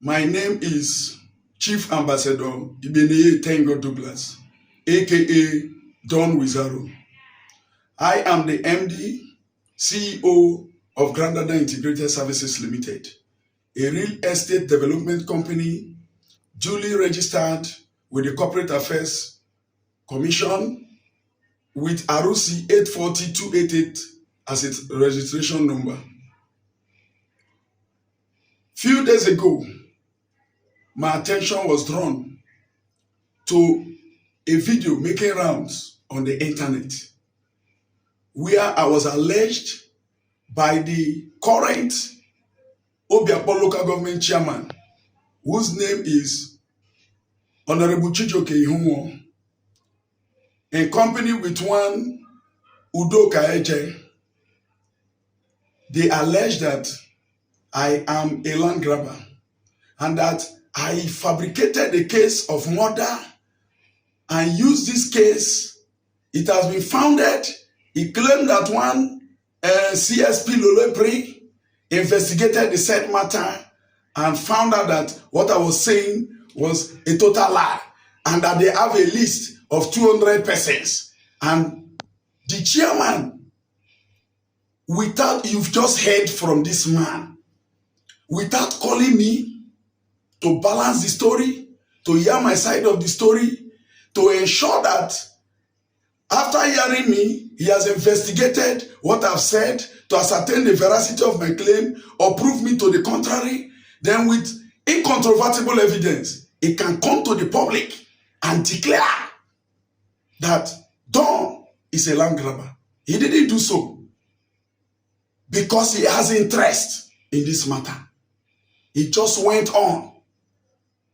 My name is Chief Ambassador Ibeneye Tengo Douglas, aka Don Wizaro. I am the MD, CEO of Grandada Integrated Services Limited, a real estate development company duly registered with the Corporate Affairs Commission with ROC 840-288 as its registration number. Few days ago, my attention was drawn to a video making rounds on the internet where I was alleged by the current Obiakpo local government chairman, whose name is Honorable Chijioke Ihunwo, in company with one Udoka Eje. They allege that I am a land grabber and that I fabricated a case of murder and used this case. It has been founded. He claimed that one CSP Lolepri investigated the said matter and found out that what I was saying was a total lie and that they have a list of 200 persons. And the chairman, you've just heard from this man, without calling me to balance the story, to hear my side of the story, to ensure that after hearing me, he has investigated what I've said to ascertain the veracity of my claim or prove me to the contrary, then with incontrovertible evidence, it can come to the public and declare that Don is a land grabber. He didn't do so because he has interest in this matter. He just went on.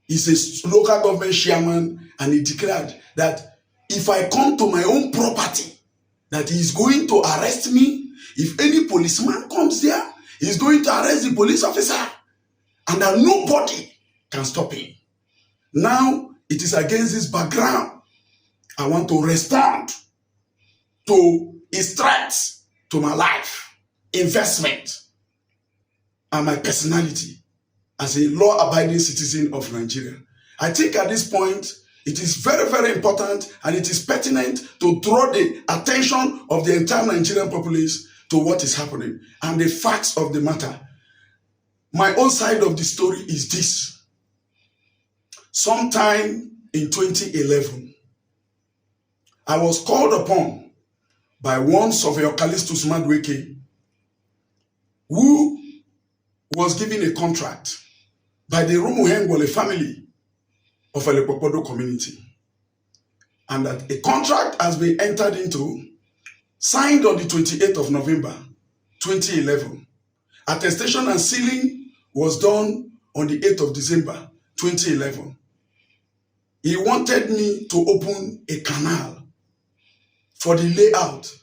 He's a local government chairman and he declared that if I come to my own property, that he is going to arrest me. If any policeman comes there, he's going to arrest the police officer and that nobody can stop him. Now, it is against this background I want to respond to his threats to my life, investment, and my personality as a law-abiding citizen of Nigeria. I think at this point, it is very, very important and it is pertinent to draw the attention of the entire Nigerian populace to what is happening and the facts of the matter. My own side of the story is this. Sometime in 2011, I was called upon by one Surveyor Callistus Madweke, who was given a contract by the Rumuhengwale family of Elepopodo community. And that a contract has been entered into, signed on the 28th of November, 2011. Attestation and sealing was done on the 8th of December, 2011. He wanted me to open a canal for the layout.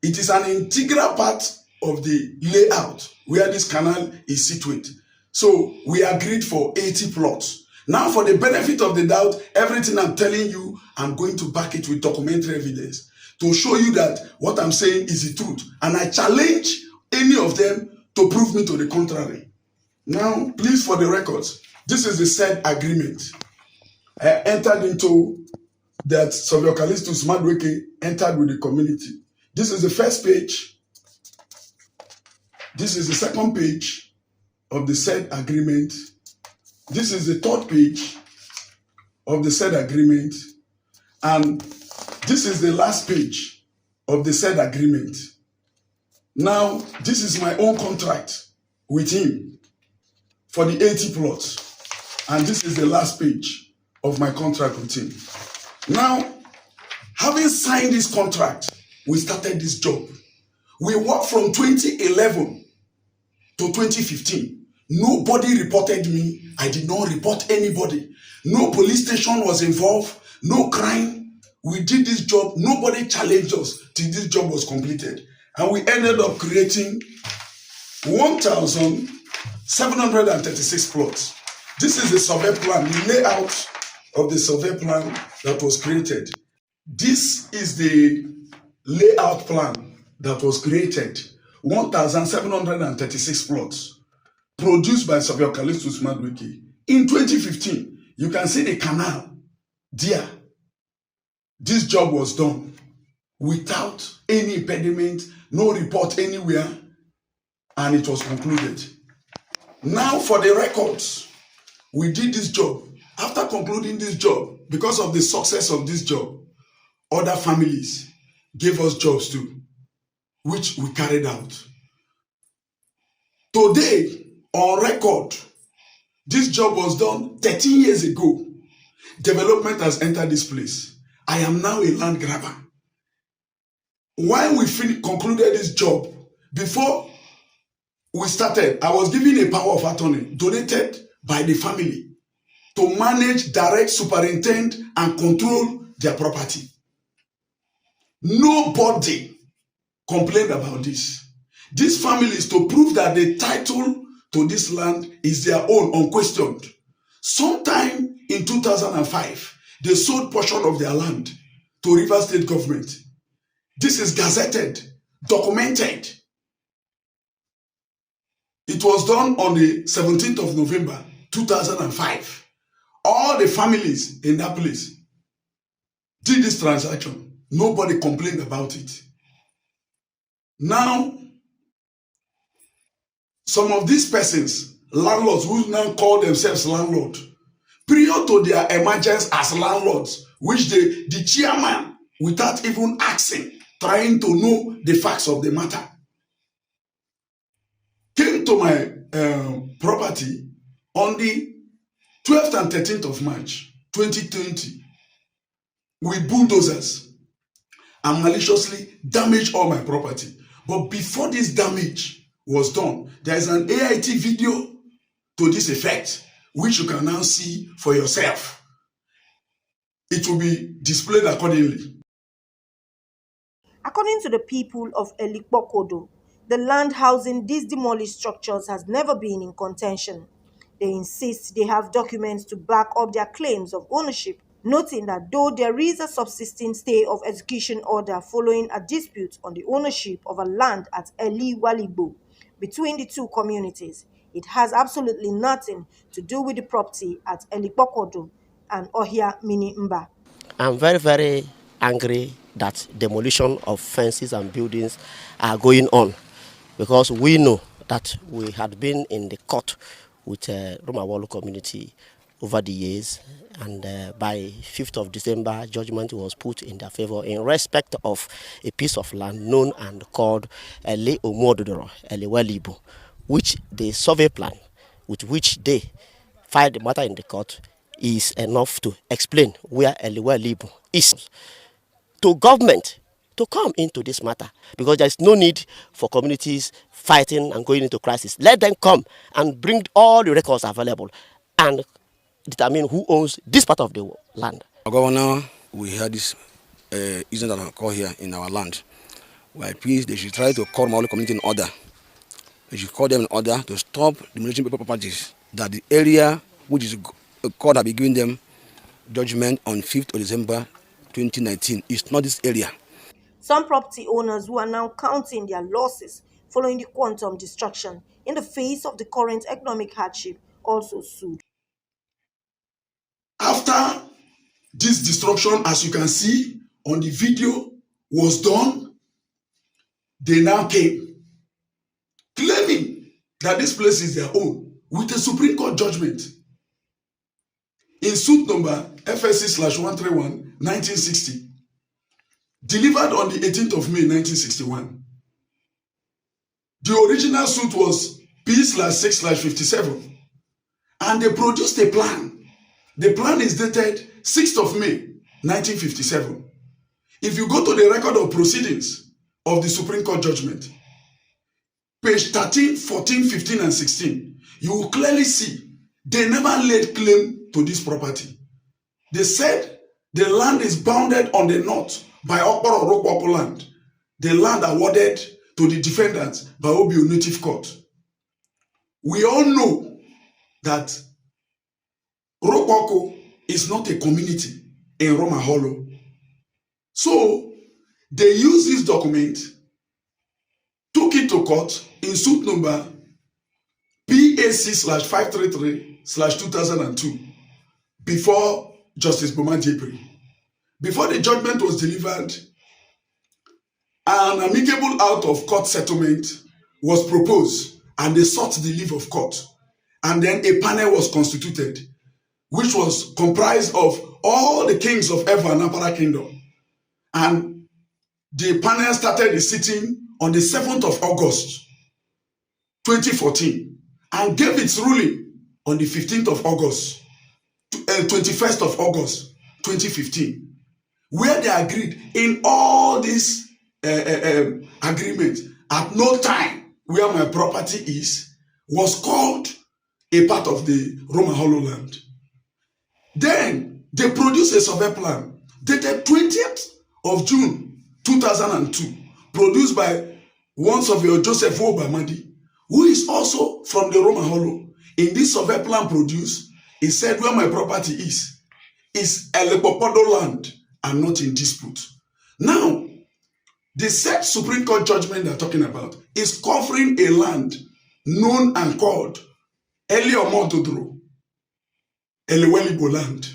It is an integral part of the layout where this canal is situated. So we agreed for 80 plots. Now, for the benefit of the doubt, everything I'm telling you, I'm going to back it with documentary evidence to show you that what I'm saying is the truth. And I challenge any of them to prove me to the contrary. Now, please, for the records, this is the said agreement I entered into, that Surveyor Callistus Madweke entered with the community. This is the first page. This is the second page of the said agreement. This is the third page of the said agreement. And this is the last page of the said agreement. Now, this is my own contract with him for the 80 plots. And this is the last page of my contract with him. Now, having signed this contract, we started this job. We worked from 2011 to 2015. Nobody reported me. I did not report anybody. No police station was involved. No crime. We did this job. Nobody challenged us till this job was completed. And we ended up creating 1,736 plots. This is the survey plan, the layout of the survey plan that was created. This is the layout plan that was created. 1,736 plots produced by Surveyor Callistus Madweke In 2015, you can see the canal there. This job was done without any impediment, no report anywhere, and it was concluded. Now for the records, we did this job. After concluding this job, because of the success of this job, other families gave us jobs too, which we carried out. Today, on record, this job was done 13 years ago. Development has entered this place. I am now a land grabber. While we concluded this job, before we started, I was given a power of attorney donated by the family to manage, direct, superintend, and control their property. Nobody complained about this. These families, to prove that the title to this land is their own, unquestioned. Sometime in 2005, they sold portion of their land to Rivers State government. This is gazetted, documented. It was done on the 17th of November, 2005. All the families in that place did this transaction. Nobody complained about it. Now, some of these persons, landlords who now call themselves landlord, prior to their emergence as landlords, which the chairman, without even asking, trying to know the facts of the matter, came to my property on the 12th and 13th of March 2020 with bulldozers and maliciously damaged all my property. But before this damage was done, there is an AIT video to this effect, which you can now see for yourself. It will be displayed accordingly. According to the people of Elikpokodo, the land housing these demolished structures has never been in contention. They insist they have documents to back up their claims of ownership, noting that though there is a subsisting stay of execution order following a dispute on the ownership of a land at Eli Waligbo between the two communities, it has absolutely nothing to do with the property at Elikpokodo and Ohia Mini Mba. I'm very, very angry that demolition of fences and buildings are going on, because we know that we had been in the court with Romawolo community over the years, and by 5th of December, judgment was put in their favor in respect of a piece of land known and called Ele Omododoro, Ele Walibo, which the survey plan with which they filed the matter in the court is enough to explain where Ele Walibo is. To government to come into this matter, because there is no need for communities fighting and going into crisis. Let them come and bring all the records available and determine who owns this part of the land. Governor, we heard this incident that occurred here in our land. Well, please, they should try to call my community in order. They should call them in order to stop demolition of properties. That the area which is a court have been giving them judgment on 5th of December 2019 is not this area. Some property owners who are now counting their losses following the quantum destruction in the face of the current economic hardship also sued. After this destruction, as you can see on the video, was done, they now came claiming that this place is their own with a Supreme Court judgment in suit number FSC/131 1960, delivered on the 18th of May 1961. The original suit was P/6/57, and they produced a plan. The plan is dated 6th of May 1957. If you go to the record of proceedings of the Supreme Court judgment, page 13, 14, 15, and 16, you will clearly see they never laid claim to this property. They said the land is bounded on the north by Okporo Rokwoko land, the land awarded to the defendants by Obio Native Court. We all know that Rokwoko is not a community in Roma Hollow. So they used this document, took it to court in suit number PAC/533 2002, before Justice Boma Jepri. Before the judgment was delivered, an amicable out of court settlement was proposed, and they sought the leave of court. And then a panel was constituted, which was comprised of all the kings of Ewa and Apara Kingdom. And the panel started the sitting on the 7th of August, 2014, and gave its ruling on the 15th of August, 21st of August, 2015, where they agreed in all these agreements. At no time where my property is was called a part of the Roman Hollow land. Then they produced a survey plan dated 20th of June 2002, produced by one surveyor, Joseph Obamadi, who is also from the Roman Hollow. In this survey plan produced, he said where my property is Elepopodo land and not in dispute. Now, the said Supreme Court judgment they're talking about is covering a land known and called Eliomododro, Elewelibo land,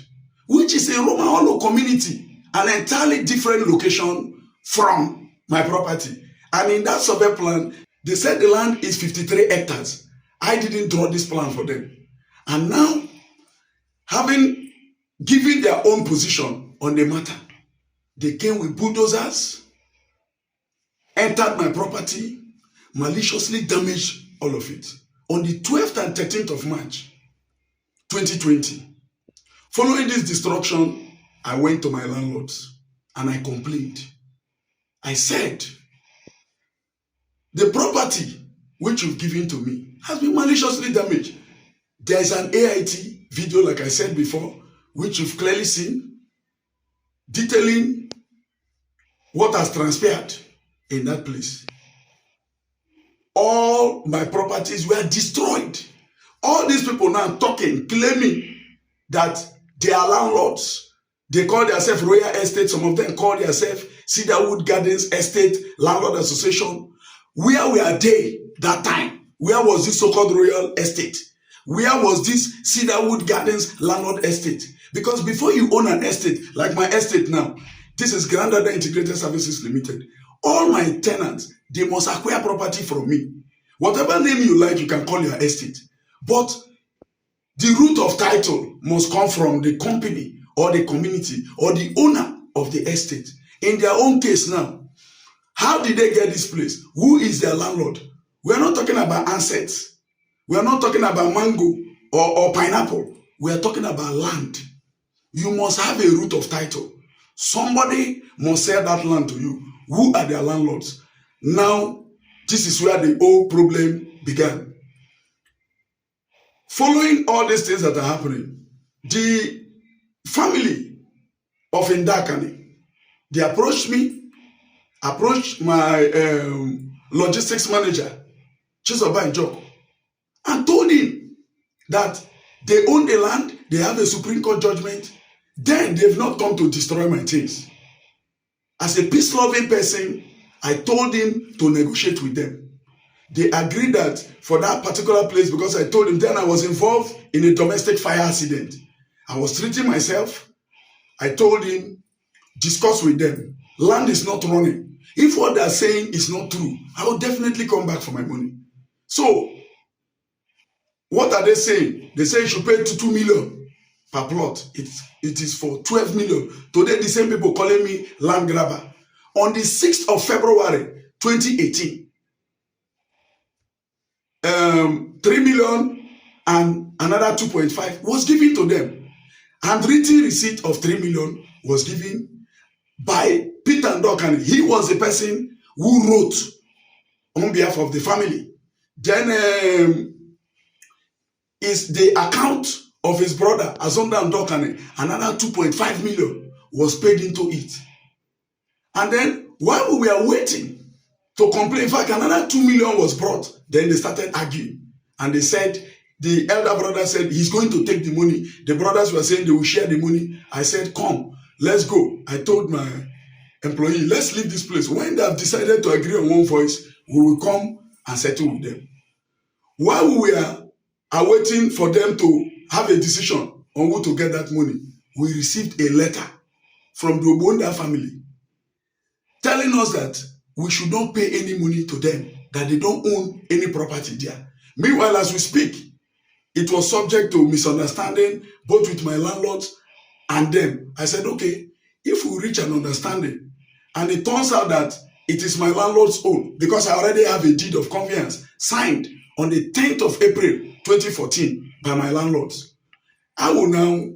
which is a Roman Hollow community, an entirely different location from my property. And in that survey plan, they said the land is 53 hectares. I didn't draw this plan for them. And now, having given their own position on the matter, they came with bulldozers, entered my property, maliciously damaged all of it. On the 12th and 13th of March, 2020, following this destruction, I went to my landlords and I complained. I said, the property which you've given to me has been maliciously damaged. There is an AIT video, like I said before, which you've clearly seen, detailing what has transpired in that place. All my properties were destroyed. All these people now talking, claiming that they are landlords. They call themselves Royal Estate. Some of them call themselves Cedarwood Gardens Estate Landlord Association. Where were they that time? Where was this so-called Royal Estate? Where was this Cedarwood Gardens Landlord Estate? Because before you own an estate, like my estate now, this is Grandada Integrated Services Limited. All my tenants, they must acquire property from me. Whatever name you like, you can call your estate. But the root of title must come from the company or the community or the owner of the estate. In their own case now, how did they get this place? Who is their landlord? We're not talking about assets. We're not talking about mango or pineapple. We're talking about land. You must have a root of title. Somebody must sell that land to you. Who are their landlords? Now, this is where the whole problem began. Following all these things that are happening, the family of Ndakani, they approached me, approached my logistics manager, Chizoba Njoko, and told him that they own the land, they have a Supreme Court judgment, then they've not come to destroy my things. As a peace-loving person, I told him to negotiate with them. They agreed that for that particular place, because I told him then I was involved in a domestic fire accident. I was treating myself. I told him, discuss with them. Land is not running. If what they're saying is not true, I will definitely come back for my money. So, what are they saying? They say you should pay 2 million per plot. It is for 12 million. Today, the same people calling me land grabber. On the 6th of February, 2018, 3 million and another 2.5 was given to them. Handwritten receipt of 3 million was given by Peter Ndokani. He was the person who wrote on behalf of the family. Then is the account of his brother, Azonda Ndokani, another 2.5 million was paid into it. And then while we were waiting to complain, in fact, another 2 million was brought. Then they started arguing. And they said, the elder brother said, he's going to take the money. The brothers were saying they will share the money. I said, come, let's go. I told my employee, let's leave this place. When they have decided to agree on one voice, we will come and settle with them. While we were awaiting for them to have a decision on who to get that money, we received a letter from the Obonda family telling us that we should not pay any money to them, that they don't own any property there. Meanwhile, as we speak, it was subject to misunderstanding both with my landlords and them. I said, okay, if we reach an understanding, and it turns out that it is my landlord's own, because I already have a deed of conveyance signed on the 10th of April 2014 by my landlords, I will now,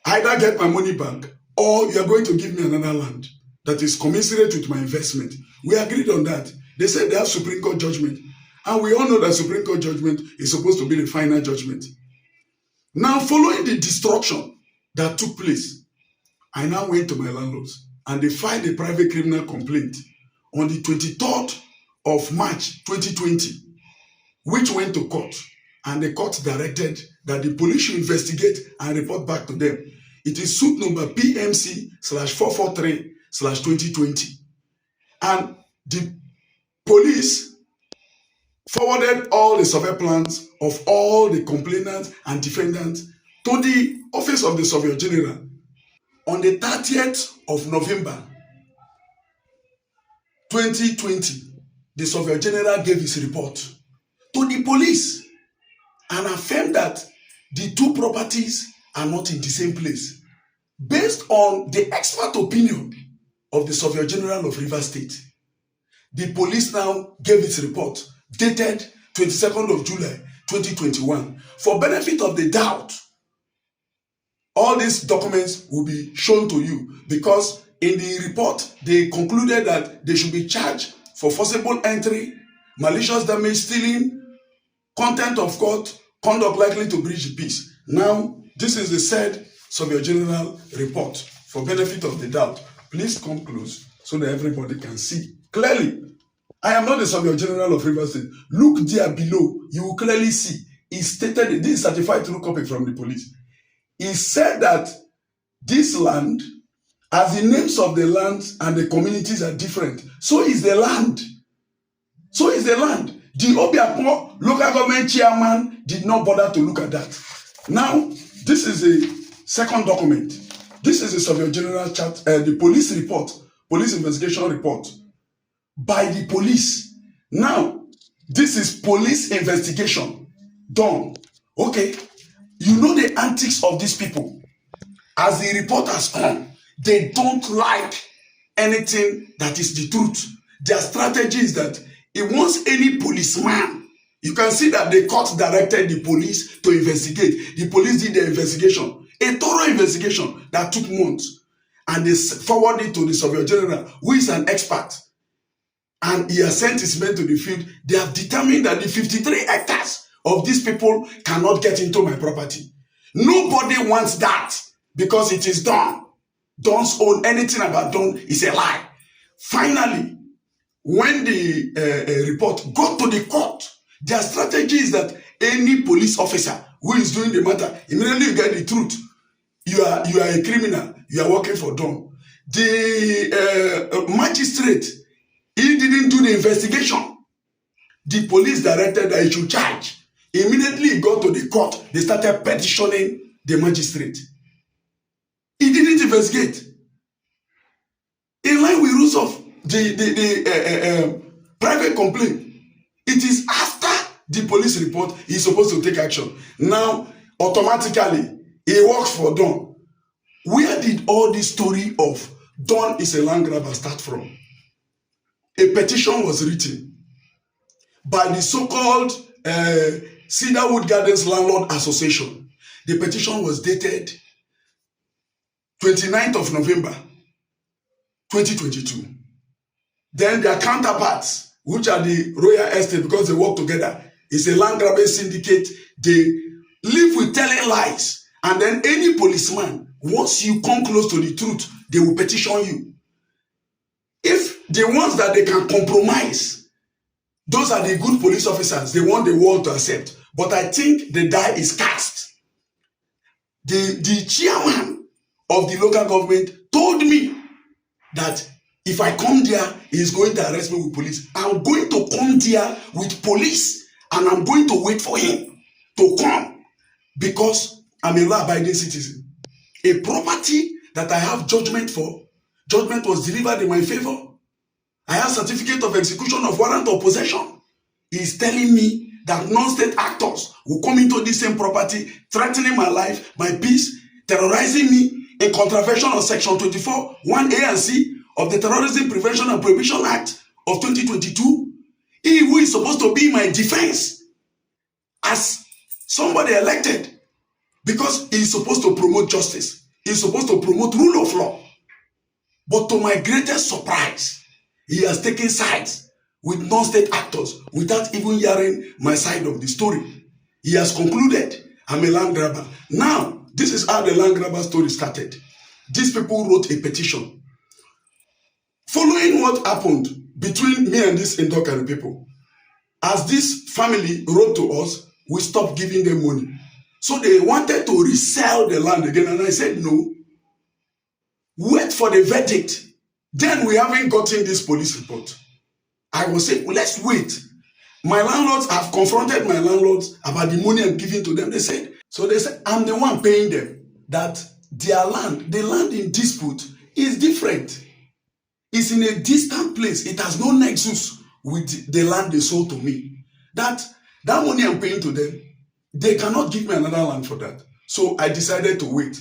either get my money back or you are going to give me another land that is commensurate with my investment. We agreed on that. They said they have Supreme Court judgment. And we all know that Supreme Court judgment is supposed to be the final judgment. Now, following the destruction that took place, I now went to my landlords and they filed a private criminal complaint on the 23rd of March 2020, which went to court. And the court directed that the police should investigate and report back to them. It is suit number PMC/443/2020. And the police forwarded all the survey plans of all the complainants and defendants to the Office of the Surveyor General. On the 30th of November 2020, the Surveyor General gave his report to the police and affirmed that the two properties are not in the same place, based on the expert opinion of the Surveyor General of Rivers State. The police now gave its report dated 22nd of July 2021. For benefit of the doubt, all these documents will be shown to you, because in the report they concluded that they should be charged for forcible entry, malicious damage, stealing, contempt of court, conduct likely to breach the peace. Now, this is the said Surveyor General report. For benefit of the doubt, please come close so that everybody can see clearly. I am not the Surveyor General of Rivers State. Look there below, you will clearly see. He stated, this is certified true copy from the police. He said that this land, as the names of the lands and the communities are different, so is the land. So is the land. The Obiapo local government chairman did not bother to look at that. Now, this is a second document. This is a Surveyor General chart, the police report, police investigation report by the police. Now, this is police investigation done. Okay, you know the antics of these people. As the report has come, they don't like anything that is the truth. Their strategy is that it wants any policeman. You can see that the court directed the police to investigate. The police did the investigation, a thorough investigation that took months. And they forwarded it to the Surveyor General, who is an expert. And he has sent his men to the field. They have determined that the 53 hectares of these people cannot get into my property. Nobody wants that because it is done. Don't own anything about done is a lie. Finally, when the report got to the court, their strategy is that any police officer who is doing the matter, immediately you get the truth. You are a criminal. You are working for Don. The magistrate, he didn't do the investigation. The police directed that he should charge. Immediately he got to the court, they started petitioning the magistrate. He didn't investigate. In line with rules of the private complaint, it is after the police report he's supposed to take action. Now, automatically, he works for Don. Where did all this story of Don is a land grabber start from? A petition was written by the so-called Cedarwood Gardens Landlord Association. The petition was dated 29th of November 2022. Then their counterparts, which are the Royal Estate, because they work together, is a land grabbing syndicate. They live with telling lies. And then any policeman, once you come close to the truth, they will petition you. If the ones that they can compromise, those are the good police officers, they want the world to accept. But I think the die is cast. The chairman of the local government told me that if I come there, he's going to arrest me with police. I'm going to come there with police And I'm going to wait for him to come because I'm a law-abiding citizen. A property that I have judgment for, judgment was delivered in my favor. I have certificate of execution of warrant of possession. He is telling me that non-state actors will come into this same property, threatening my life, my peace, terrorizing me in contravention of Section 24, 1A and C of the Terrorism Prevention and Prohibition Act of 2022. He who is supposed to be my defense as somebody elected, because he is supposed to promote justice. He is supposed to promote rule of law. But to my greatest surprise, he has taken sides with non-state actors without even hearing my side of the story. He has concluded, I'm a land grabber. Now, this is how the land grabber story started. These people wrote a petition. Following what happened between me and these Indokari people, as this family wrote to us, we stopped giving them money. So they wanted to resell the land again. And I said, no, wait for the verdict. Then we haven't gotten this police report. I was saying, well, let's wait. My landlords have confronted my landlords about the money I'm giving to them. They said, I'm the one paying them. That their land, the land in dispute is different. It's in a distant place. It has no nexus with the land they sold to me. That money I'm paying to them, they cannot give me another land for that. So I decided to wait.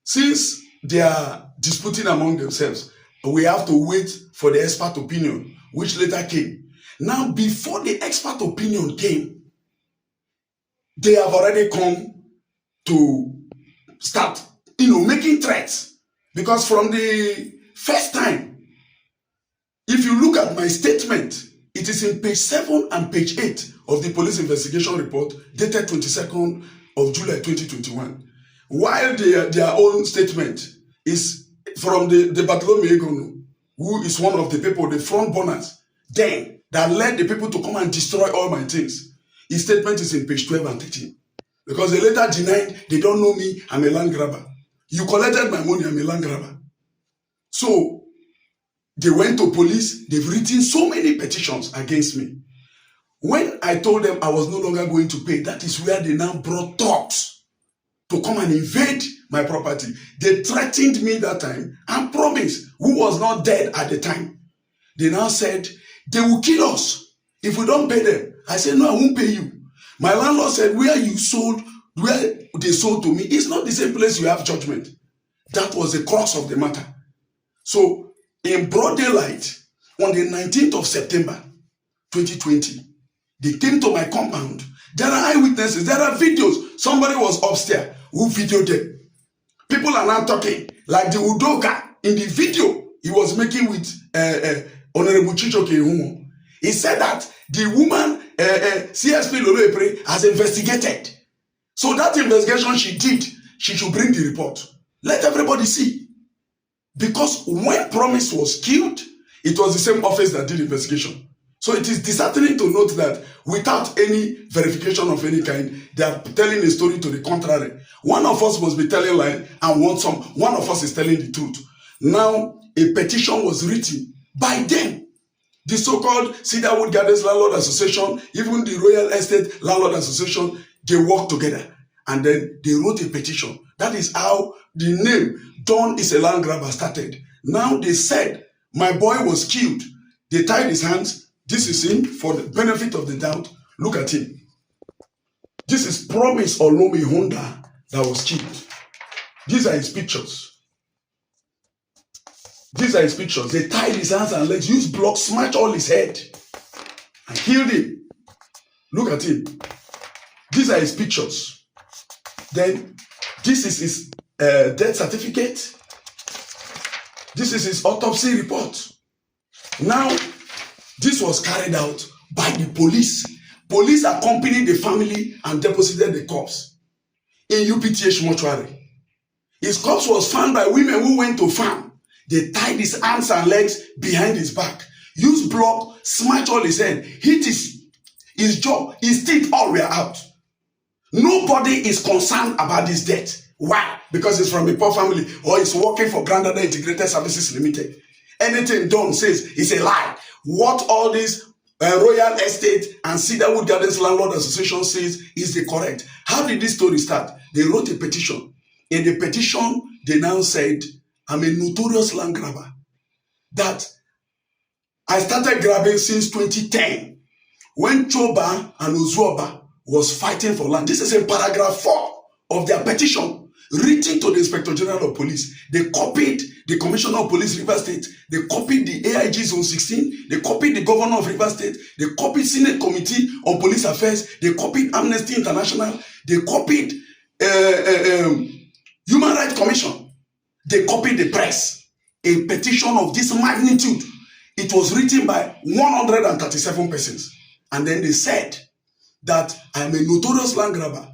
Since they are disputing among themselves, we have to wait for the expert opinion, which later came. Now, before the expert opinion came, they have already come to start, making threats. Because from the first time, if you look at my statement, it is in page 7 and page 8 of the police investigation report dated 22nd of July 2021. While their own statement is from the Bartholomew Egono, who is one of the people, the front burners, then that led the people to come and destroy all my things. His statement is in page 12 and 13. Because they later denied, they don't know me, I'm a land grabber. You collected my money, I'm a land grabber. So, they went to police, they've written so many petitions against me. When I told them I was no longer going to pay, that is where they now brought thugs to come and invade my property. They threatened me that time and promised, who was not dead at the time. They now said, they will kill us if we don't pay them. I said, no, I won't pay you. My landlord said, where they sold to me, it's not the same place you have judgment. That was the crux of the matter. So, in broad daylight, on the 19th of September, 2020, they came to my compound. There are eyewitnesses, there are videos. Somebody was upstairs who videoed them. People are now talking like the Udoka in the video he was making with Honorable Chijioke Ihunwo. He said that the woman, CSP Lolo Epre, has investigated. So that investigation she did, she should bring the report. Let everybody see. Because when Promise was killed, it was the same office that did investigation. So it is disheartening to note that without any verification of any kind, they are telling a story to the contrary. One of us must be telling lie and one of us is telling the truth. Now, a petition was written by them. The so-called Cedarwood Gardens Landlord Association, even the Royal Estate Landlord Association, they worked together. And then they wrote a petition. That is how the name Don is a land grabber started. Now they said, my boy was killed. They tied his hands. This is him for the benefit of the doubt. Look at him. This is Promise Olome Honda that was killed. These are his pictures. These are his pictures. They tied his hands and legs, used blocks, smashed all his head, and killed him. Look at him. These are his pictures. Then, this is his death certificate. This is his autopsy report. Now, this was carried out by the police. Police accompanied the family and deposited the corpse in UPTH mortuary. His corpse was found by women who went to farm. They tied his hands and legs behind his back, used block, smashed all his head, hit his jaw, his teeth, all were out. Nobody is concerned about this death. Why? Because it's from a poor family or it's working for Granddaddy Integrated Services Limited. Anything Don says is a lie. What all these Royal Estate and Cedarwood Gardens Landlord Association says is the correct. How did this story start? They wrote a petition. In the petition, they now said, I'm a notorious land grabber. That I started grabbing since 2010 when Choba and Ozuoba was fighting for land. This is in paragraph 4 of their petition written to the Inspector General of Police. They copied the Commissioner of Police River State. They copied the AIG Zone 16. They copied the Governor of River State. They copied Senate Committee on Police Affairs. They copied Amnesty International. They copied Human Rights Commission. They copied the press. A petition of this magnitude. It was written by 137 persons. And then they said that I am a notorious land grabber.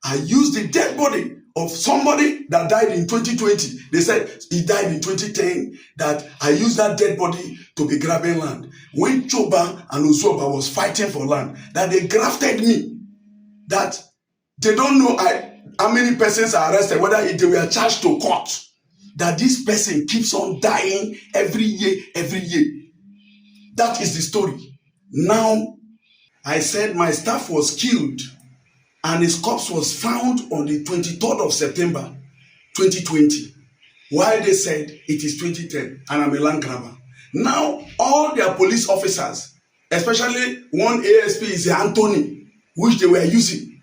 I used the dead body of somebody that died in 2020. They said he died in 2010, that I used that dead body to be grabbing land. When Choba and Ozuoba was fighting for land, that they grafted me. That they don't know how many persons are arrested, whether they were charged to court. That this person keeps on dying every year. That is the story. Now, I said my staff was killed and his corpse was found on the 23rd of September 2020. While they said it is 2010 and I'm a land grabber. Now, all their police officers, especially one ASP is Anthony, which they were using,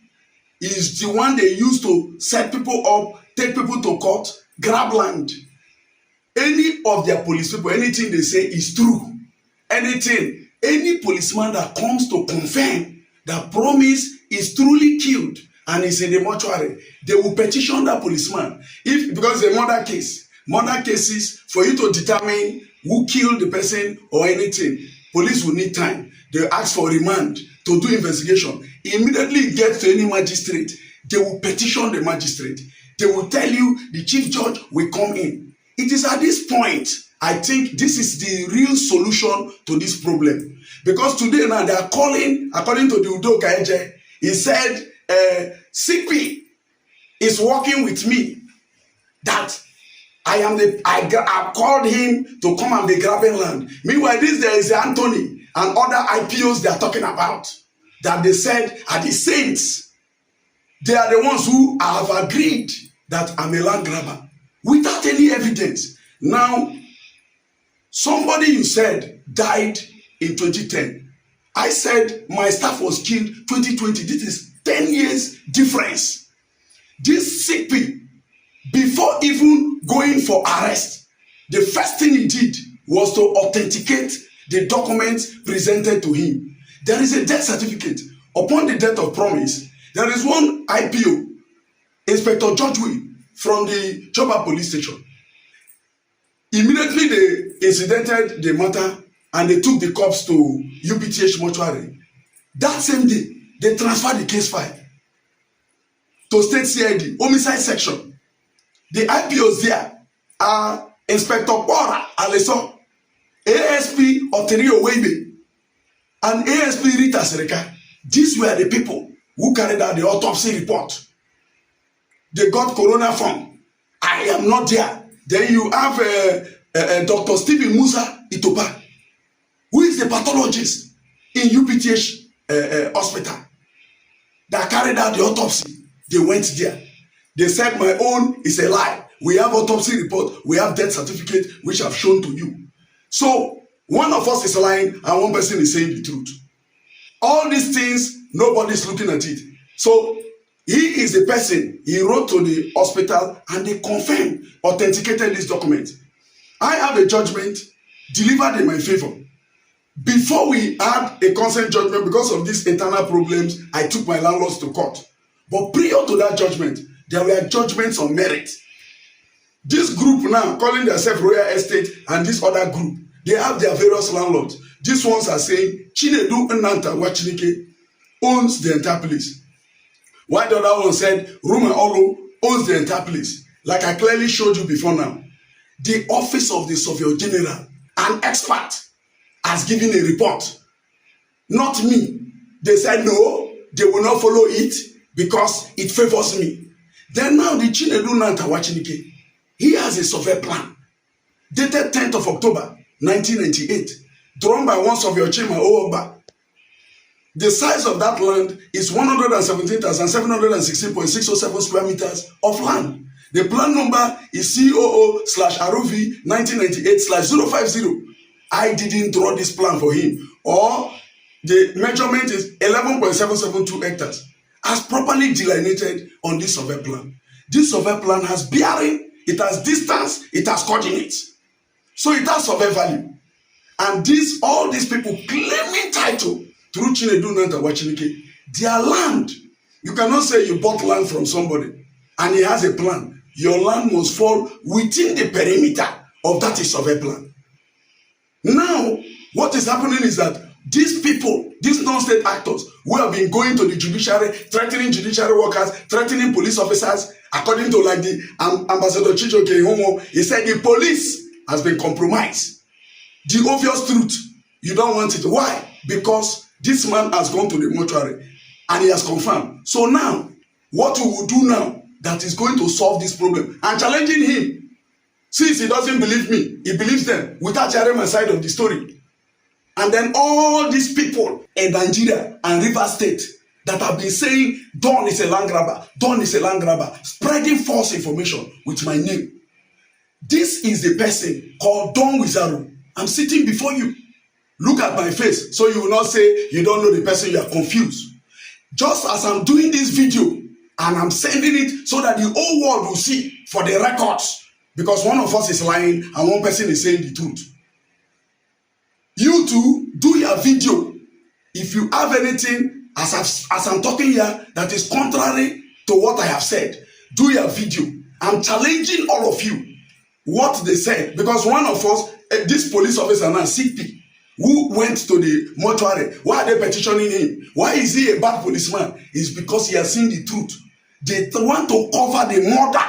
is the one they used to set people up, take people to court, grab land. Any of their police people, anything they say is true. Anything, any policeman that comes to confirm that promise is truly killed and is in the mortuary, they will petition that policeman. Because it's a murder case. Murder cases, for you to determine who killed the person or anything, police will need time. They ask for remand to do investigation. Immediately it gets to any magistrate, they will petition the magistrate. They will tell you the chief judge will come in. It is at this point, I think this is the real solution to this problem. Because today now they are calling, according to the Udo Kaeje, he said, CP is working with me. That I called him to come and be grabbing land. Meanwhile, there is Anthony and other IPOs they are talking about. That they said are the saints. They are the ones who have agreed that I'm a land grabber without any evidence. Now, somebody you said died in 2010. I said my staff was killed 2020. This is 10 years difference. This CP, before even going for arrest, the first thing he did was to authenticate the documents presented to him. There is a death certificate. Upon the death of promise, there is one IPO, Inspector George Will, from the Choba police station. Immediately they incidented the matter and they took the corpse to UPTH mortuary. That same day, they transferred the case file to State CID, Homicide Section. The IPOs there are Inspector Bora Aleso, ASP Oterio Webe, and ASP Rita Sereka. These were the people who carried out the autopsy report. They got corona form. I am not there. Then you have Dr. Stephen Musa Itopa, who is the pathologist in UPTH hospital that carried out the autopsy. They went there. They said my own is a lie. We have autopsy report. We have death certificate, which I've shown to you. So one of us is lying and one person is saying the truth. All these things, nobody's looking at it. So he is the person, he wrote to the hospital and they confirmed, authenticated this document. I have a judgment delivered in my favor. Before we had a consent judgment, because of these internal problems, I took my landlords to court. But prior to that judgment, there were judgments on merit. This group now, calling themselves Royal Estate, and this other group, they have their various landlords. These ones are saying, Chinedu Nnanta Wachinike owns the entire place. While the other one said, Ruma Olu owns the entire place. Like I clearly showed you before now. The office of the Surveyor General, an expert, has given a report. Not me. They said, no, they will not follow it because it favors me. Then now the Chinedu Nnanta Wachinike, he has a survey plan dated 10th of October 1998, drawn by one Surveyor Chima Oogba, The size of that land is 117,716.607 square meters of land. The plan number is COO/ROV 1998/050. I didn't draw this plan for him. Or the measurement is 11.772 hectares, as properly delineated on this survey plan. This survey plan has bearing, it has distance, it has coordinates. So it has survey value. And all these people claiming title through Chinedu Nantawachinike, their land. You cannot say you bought land from somebody and he has a plan. Your land must fall within the perimeter of that survey plan. Now, what is happening is that these people, these non-state actors who have been going to the judiciary, threatening judiciary workers, threatening police officers, according to like the Ambassador Chijioke Ihunwo, he said the police has been compromised. The obvious truth, you don't want it. Why? Because this man has gone to the mortuary and he has confirmed. So now, what we will do now that is going to solve this problem and challenging him, since he doesn't believe me, he believes them without sharing my side of the story. And then all these people in Nigeria and Rivers State that have been saying Don is a land grabber, Don is a land grabber, spreading false information with my name. This is the person called Don Wizaro. I'm sitting before you. Look at my face so you will not say you don't know the person, you are confused. Just as I'm doing this video and I'm sending it so that the whole world will see for the records, because one of us is lying and one person is saying the truth. You too, do your video. If you have anything, as I'm talking here, that is contrary to what I have said, do your video. I'm challenging all of you what they said, because one of us, this police officer now, CP, who went to the mortuary, why are they petitioning him? Why is he a bad policeman? It's because he has seen the truth. They want to cover the murder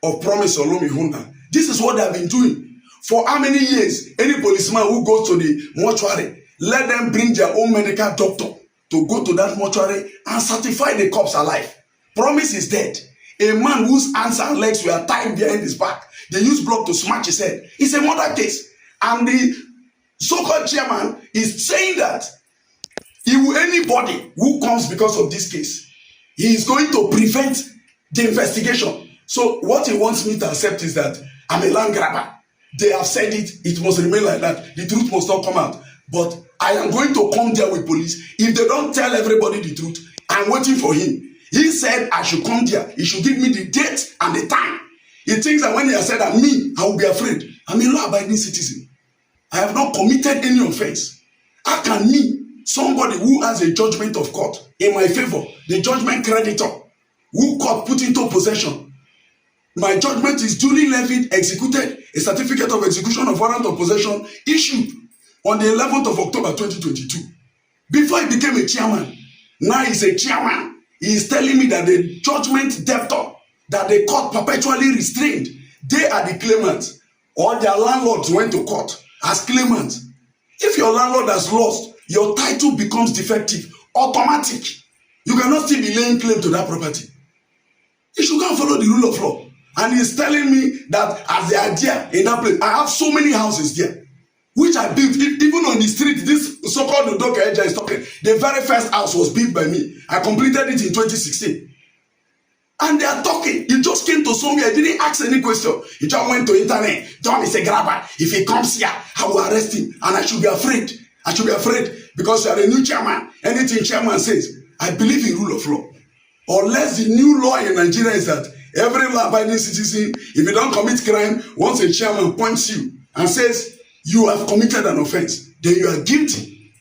of Promise Olomi Ihunwo. This is what they have been doing. For how many years? Any policeman who goes to the mortuary, let them bring their own medical doctor to go to that mortuary and certify the corpse alive. Promise is dead. A man whose hands and legs were tied behind his back, they used block to smash his head. It's a murder case. And the so-called chairman is saying that anybody who comes because of this case, he is going to prevent the investigation. So what he wants me to accept is that I'm a land grabber. They have said it, it must remain like that. The truth must not come out. But I am going to come there with police. If they don't tell everybody the truth, I'm waiting for him. He said I should come there. He should give me the date and the time. He thinks that when he has said that me, I will be afraid. I'm a law-abiding citizen. I have not committed any offense. How can me, somebody who has a judgment of court in my favor, the judgment creditor, who court put into possession, my judgment is duly levied, executed, a certificate of execution of warrant of possession issued on the 11th of October 2022. Before he became a chairman, now he's a chairman. He is telling me that the judgment debtor that the court perpetually restrained, they are the claimants, or their landlords went to court as claimants. If your landlord has lost, your title becomes defective, automatic. You cannot still be laying claim to that property. You should go and follow the rule of law. And he's telling me that as the idea in that place, I have so many houses there, which I built. Even on the street, this so-called Udoka Eja is talking. The very first house was built by me. I completed it in 2016. And they are talking. He just came to somewhere. I didn't ask any question. He just went to internet. John is a grabber. If he comes here, I will arrest him. And I should be afraid. I should be afraid because you are a new chairman. Anything chairman says, I believe in rule of law. Unless the new law in Nigeria is that every law-abiding citizen, if you don't commit crime, once a chairman points you and says you have committed an offense, then you are guilty.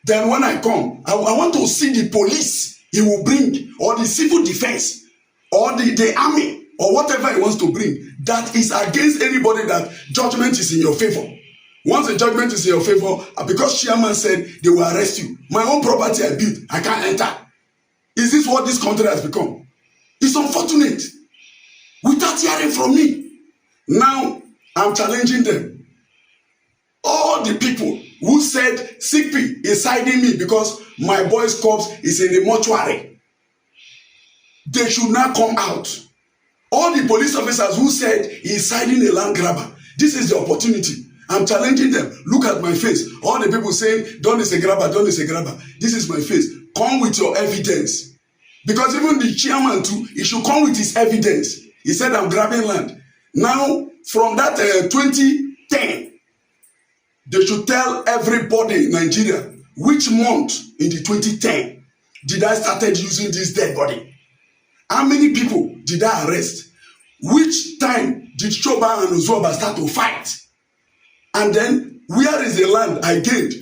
Then when I come, I want to see the police he will bring, or the civil defense, or the army, or whatever he wants to bring, that is against anybody that judgment is in your favor. Once the judgment is in your favor, because chairman said they will arrest you, my own property I built, I can't enter. Is this what this country has become? It's unfortunate. Without hearing from me. Now, I'm challenging them. All the people who said CP is hiding me because my boy's corpse is in the mortuary, they should not come out. All the police officers who said he is hiding a land grabber, this is the opportunity. I'm challenging them. Look at my face. All the people saying, Don is a grabber, Don is a grabber. This is my face. Come with your evidence. Because even the chairman too, he should come with his evidence. He said, I'm grabbing land. Now, from that 2010, they should tell everybody in Nigeria which month in the 2010 did I started using this dead body. How many people did I arrest? Which time did Choba and Ozuoba start to fight? And then, where is the land I gained?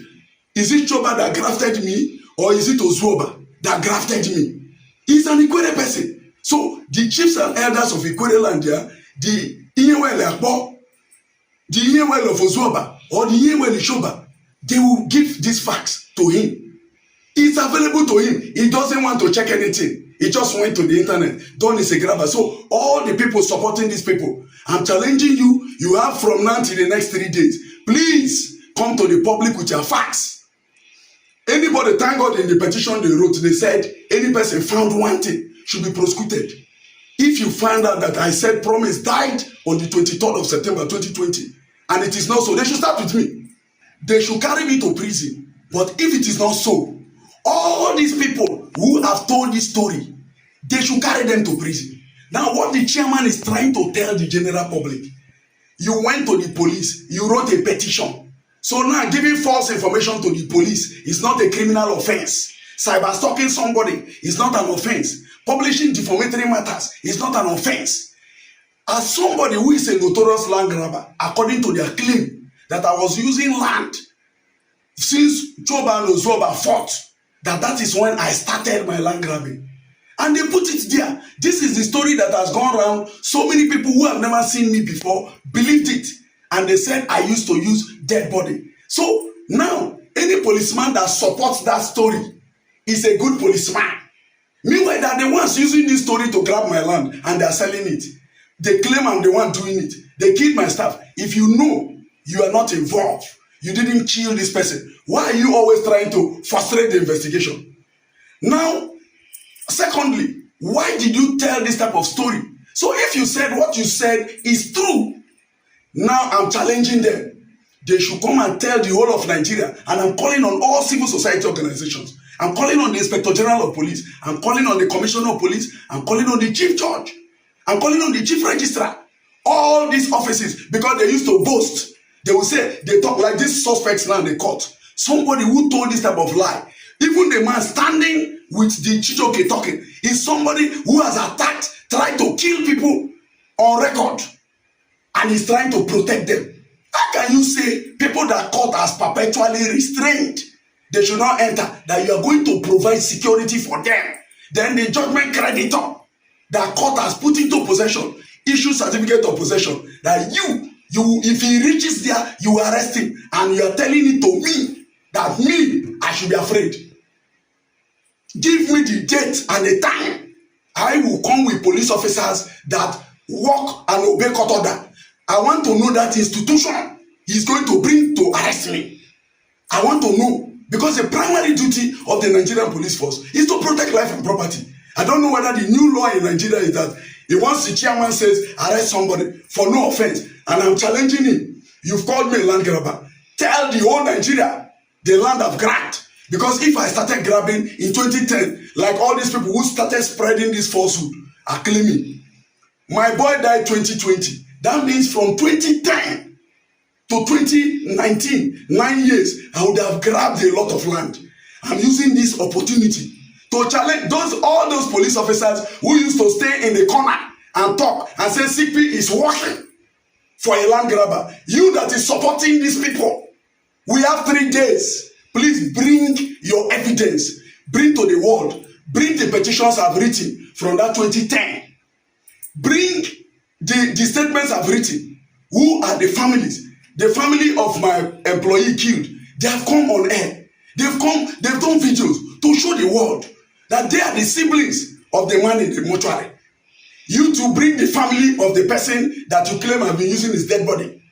Is it Choba that grafted me, or is it Ozuoba that grafted me? He's an Ikwere person. So, the chiefs and elders of Ikwere land here, the Ihunwo Akpo, the Ihunwo of Ozuoba, or the Ihunwo Choba, they will give these facts to him. It's available to him. He doesn't want to check anything. He just went to the internet. Don is a grabber. So all the people supporting these people, I'm challenging you. You have from now till the next 3 days. Please come to the public with your facts. Anybody, thank God, in the petition they wrote, they said any person found wanting should be prosecuted. If you find out that I said Promise died on the 23rd of September 2020, and it is not so, they should start with me. They should carry me to prison. But if it is not so, all these people who have told this story, they should carry them to prison. Now, what the chairman is trying to tell the general public, you went to the police, you wrote a petition. So now giving false information to the police is not a criminal offense. Cyber stalking somebody is not an offense. Publishing defamatory matters is not an offense. As somebody who is a notorious land grabber, according to their claim, that I was using land since Choba and Ozuoba fought, that is when I started my land grabbing. And they put it there. This is the story that has gone around. So many people who have never seen me before believed it. And they said I used to use dead body. So now, any policeman that supports that story is a good policeman. Meanwhile, they are the ones using this story to grab my land and they are selling it. They claim I'm the one doing it. They killed my staff. If you know you are not involved, you didn't kill this person, why are you always trying to frustrate the investigation? Now, secondly, why did you tell this type of story? So if you said what you said is true, now I'm challenging them. They should come and tell the whole of Nigeria. And I'm calling on all civil society organizations. I'm calling on the Inspector General of Police. I'm calling on the Commissioner of Police. I'm calling on the Chief Judge. I'm calling on the Chief Registrar. All these offices, because they used to boast. They will say, they talk like these suspects now in the court. Somebody who told this type of lie. Even the man standing with the Chijioke talking is somebody who has attacked, tried to kill people on record. And he's trying to protect them. How can you say people that court has perpetually restrained, they should not enter, that you are going to provide security for them? Then the judgment creditor that court has put into possession, issue certificate of possession, that you if he reaches there, you arrest him, and you are telling it to me, that me, I should be afraid. Give me the date and the time. I will come with police officers that work and obey court order. I want to know that institution he's going to bring to arrest me. I want to know, because the primary duty of the Nigerian police force is to protect life and property. I don't know whether the new law in Nigeria is that once the chairman says arrest somebody for no offense, and I'm challenging him, you've called me a land grabber. Tell the whole Nigeria the land I've grabbed. Because if I started grabbing in 2010, like all these people who started spreading this falsehood are claiming, my boy died 2020. That means from 2010 to 2019, 9 years, I would have grabbed a lot of land. I'm using this opportunity to challenge all those police officers who used to stay in the corner and talk and say CP is working for a land grabber. You that is supporting these people, we have 3 days. Please bring your evidence. Bring to the world. Bring the petitions I've written from that 2010. Bring the statements I've written. Who are the families? The family of my employee killed. They have come on air. They've done videos to show the world that they are the siblings of the man in the mortuary. You to bring the family of the person that you claim have been using his dead body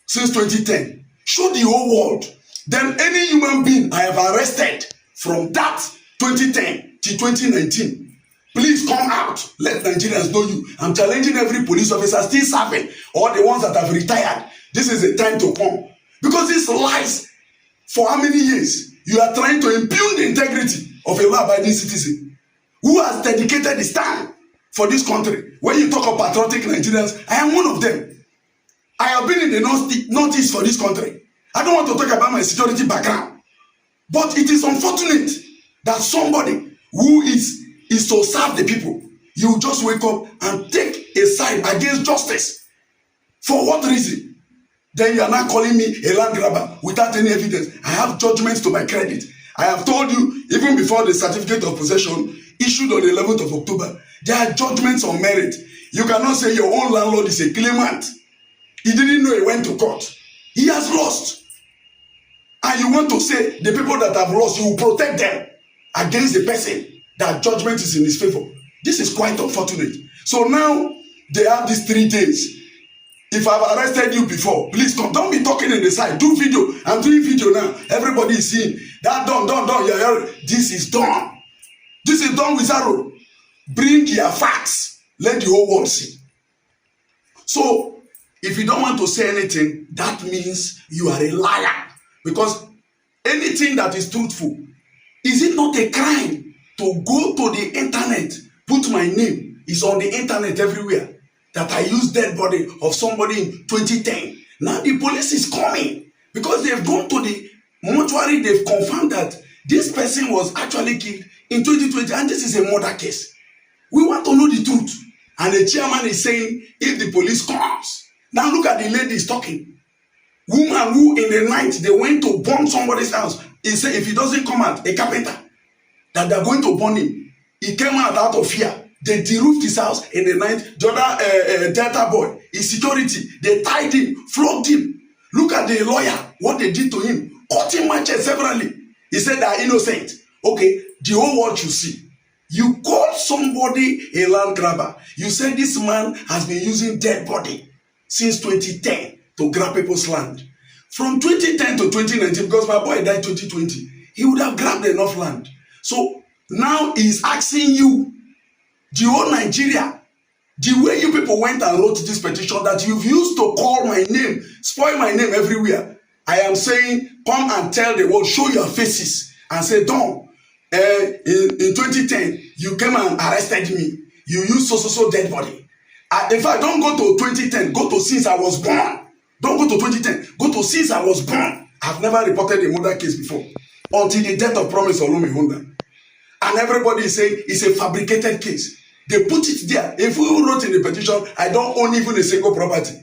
since 2010. Show the whole world. Then any human being I have arrested from that 2010 to 2019, please come out. Let Nigerians know you. I'm challenging every police officer still serving, or the ones that have retired, This is the time to come. Because this lies for how many years? You are trying to impugn the integrity of a law-abiding citizen who has dedicated his time for this country. When you talk of patriotic Nigerians, I am one of them. I have been in the northeast for this country. I don't want to talk about my security background. But it is unfortunate that somebody who is to serve the people, you just wake up and take a side against justice. For what reason? Then you are not calling me a land grabber without any evidence. I have judgments to my credit. I have told you, even before the certificate of possession issued on the 11th of October, there are judgments on merit. You cannot say your own landlord is a claimant. He didn't know he went to court. He has lost. And you want to say the people that have lost, you will protect them against the person that judgment is in his favor. This is quite unfortunate. So now they have these 3 days. If I've arrested you before, please come. Don't be talking in the side. Do video. I'm doing video now. Everybody is seeing. That done. Yeah. This is done. This is done, Wizaro. Bring your facts. Let the whole world see. So, if you don't want to say anything, that means you are a liar. Because anything that is truthful, is it not a crime to go to the internet, put my name, is on the internet everywhere, that I used dead body of somebody in 2010. Now the police is coming because they've gone to the mortuary, they've confirmed that this person was actually killed in 2020 and this is a murder case. We want to know the truth. And the chairman is saying, if the police comes, now look at the lady is talking. Woman who in the night, they went to burn somebody's house. He said, if he doesn't come out, a carpenter, that they're going to burn him. He came out of fear. They deroofed his house in the night. The other Delta boy, his security, they tied him, flogged him. Look at the lawyer, what they did to him. Cut him matches severally. He said they are innocent. Okay, the whole world should see. You called somebody a land grabber. You said this man has been using dead body since 2010 to grab people's land. From 2010 to 2019, because my boy died 2020, he would have grabbed enough land. So now he's asking you, the whole Nigeria, the way you people went and wrote this petition that you've used to call my name, spoil my name everywhere. I am saying, come and tell the world, show your faces and say, Don, in 2010, you came and arrested me. You used so dead body. In fact, don't go to 2010, go to since I was born. Don't go to 2010, go to since I was born. I've never reported a murder case before until the death of Promise Olumihunda. And everybody is saying it's a fabricated case. They put it there. If we wrote in the petition, I don't own even a single property.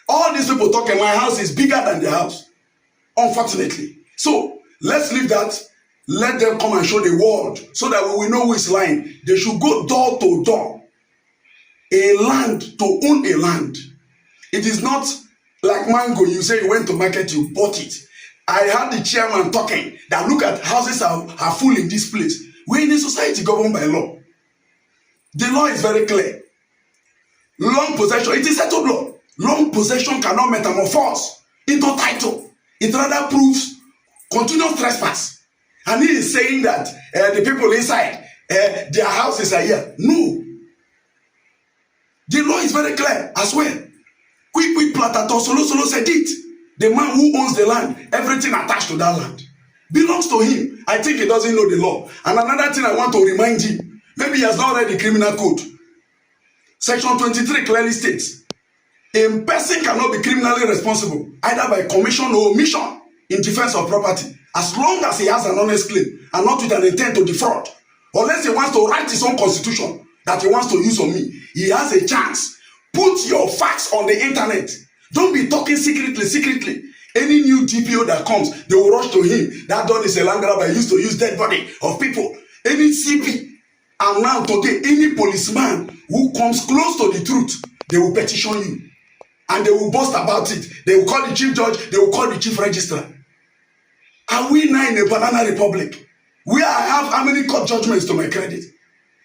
All these people talking, my house is bigger than their house. Unfortunately. So, let's leave that. Let them come and show the world so that we will know who is lying. They should go door to door. A land, to own a land. It is not like mango. You say you went to market, you bought it. I heard the chairman talking that look at houses are full in this place. We're in a society governed by law. The law is very clear. Long possession, it is settled law. Long possession cannot metamorphose into title. It rather proves continuous trespass. And he is saying that the people inside, their houses are here. No. The law is very clear as well. Quick Platato Solo said it. The man who owns the land, everything attached to that land belongs to him. I think he doesn't know the law. And another thing I want to remind him, maybe he has not read the criminal code. Section 23 clearly states, a person cannot be criminally responsible either by commission or omission in defense of property as long as he has an honest claim and not with an intent to defraud. Unless he wants to write his own constitution that he wants to use on me, he has a chance. Put your facts on the internet. Don't be talking secretly. Any new DPO that comes, they will rush to him. That done is a land grabber. Used to use dead body of people. Any CP. And now today, any policeman who comes close to the truth, they will petition you. And they will boast about it. They will call the chief judge. They will call the chief registrar. Are we now in a banana republic? Where I have how many court judgments to my credit?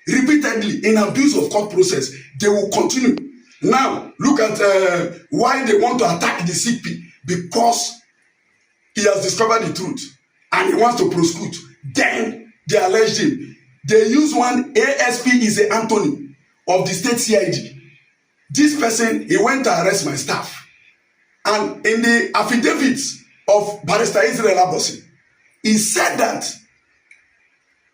Repeatedly, in abuse of court process, they will continue. Now, look at why they want to attack the CP. Because he has discovered the truth and he wants to prosecute. Then they alleged him. They use one ASP is a Anthony of the state CID. This person, he went to arrest my staff. And in the affidavits of Barrister Israel Abosi, he said that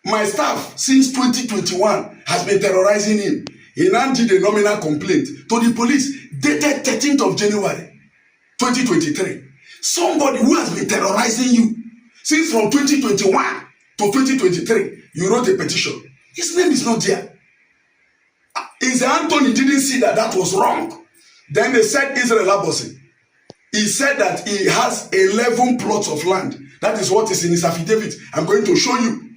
my staff since 2021 has been terrorizing him. He now did a nominal complaint to the police dated 13th of January 2023. Somebody who has been terrorizing you since from 2021 to 2023, you wrote a petition. His name is not there. Is Anthony didn't see that that was wrong. Then they said Israel Abosi. He said that he has 11 plots of land. That is what is in his affidavit. I'm going to show you.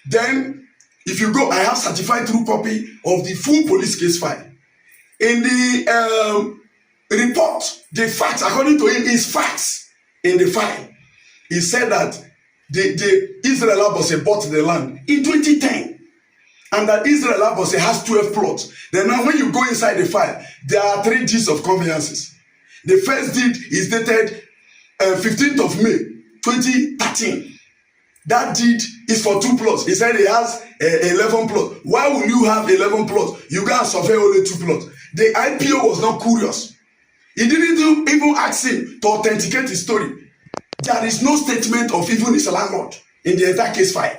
Then, if you go, I have certified true copy of the full police case file. In the report, the facts, according to him, is facts in the file. He said that the Israel Abosi bought the land in 2010. And that Israel Abosi has 12 plots. Then now when you go inside the file, there are 3 deeds of conveyances. The first deed is dated 15th of May, 2013. That deed is for 2 plots. He said he has 11 plots. Why will you have 11 plots? You can survey only 2 plots. The IPO was not curious. He didn't even ask him to authenticate his story. There is no statement of even his landlord in the entire case file.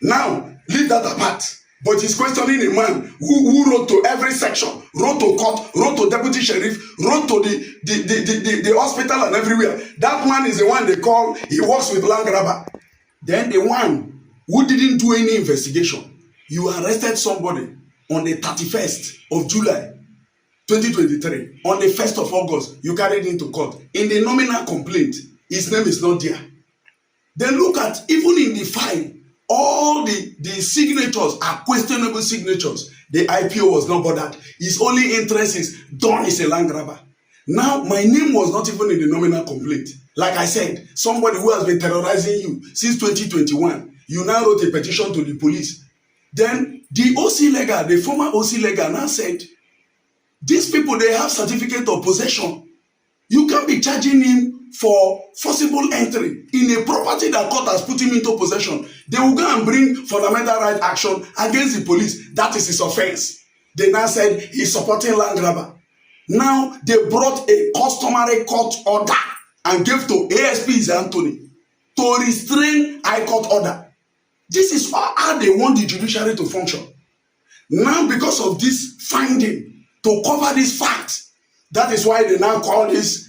Now, leave that apart. But he's questioning a man who wrote to every section, wrote to court, wrote to deputy sheriff, wrote to the hospital and everywhere. That man is the one they call, he works with land grabber. Then the one who didn't do any investigation, you arrested somebody on the 31st of July 2023. On the 1st of August, you carried him to court. In the nominal complaint, his name is not there. Then look at, even in the file, all the signatures are questionable signatures. The IPO was not bothered. His only interest is Don is a land grabber. Now, my name was not even in the nominal complaint. Like I said, somebody who has been terrorizing you since 2021, you now wrote a petition to the police. Then the OC legal, the former OC legal now said, these people, they have certificate of possession. You can't be charging him for forcible entry in a property that court has put him into possession. They will go and bring fundamental right action against the police. That is his offense. They now said he's supporting land grabber. Now they brought a customary court order and gave to ASP Anthony to restrain high court order. This is how they want the judiciary to function. Now, because of this finding, to cover this fact, that is why they now call this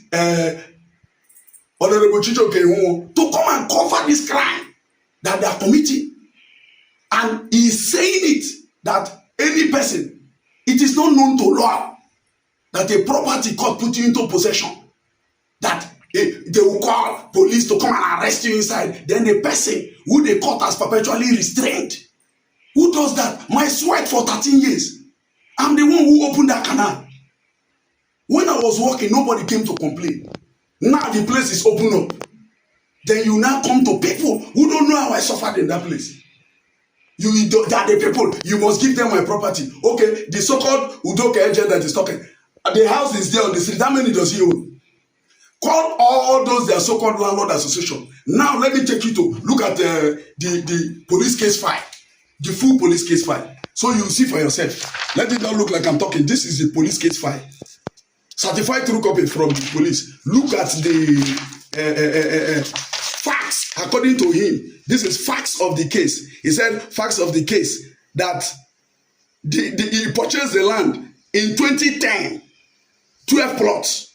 Honorable Chijioke Ihunwo to come and cover this crime that they are committing. And he is saying it that any person, it is not known to law that a property court put you into possession, that they will call police to come and arrest you inside. Then the person who the court has perpetually restrained, who does that? My sweat for 13 years. I'm the one who opened that canal. When I was working, nobody came to complain. Now the place is open up. Then you now come to people who don't know how I suffered in that place. They are the people, you must give them my property. Okay, the so-called Udoka agent that is talking, the house is there on the street. How many does he own? Call all those their so-called landlord association. Now let me take you to look at the police case file, the full police case file. So you see for yourself. Let it not look like I'm talking. This is the police case file. Certified true copy from the police. Look at the facts according to him. This is facts of the case. He said facts of the case that he purchased the land in 2010, 12 plots.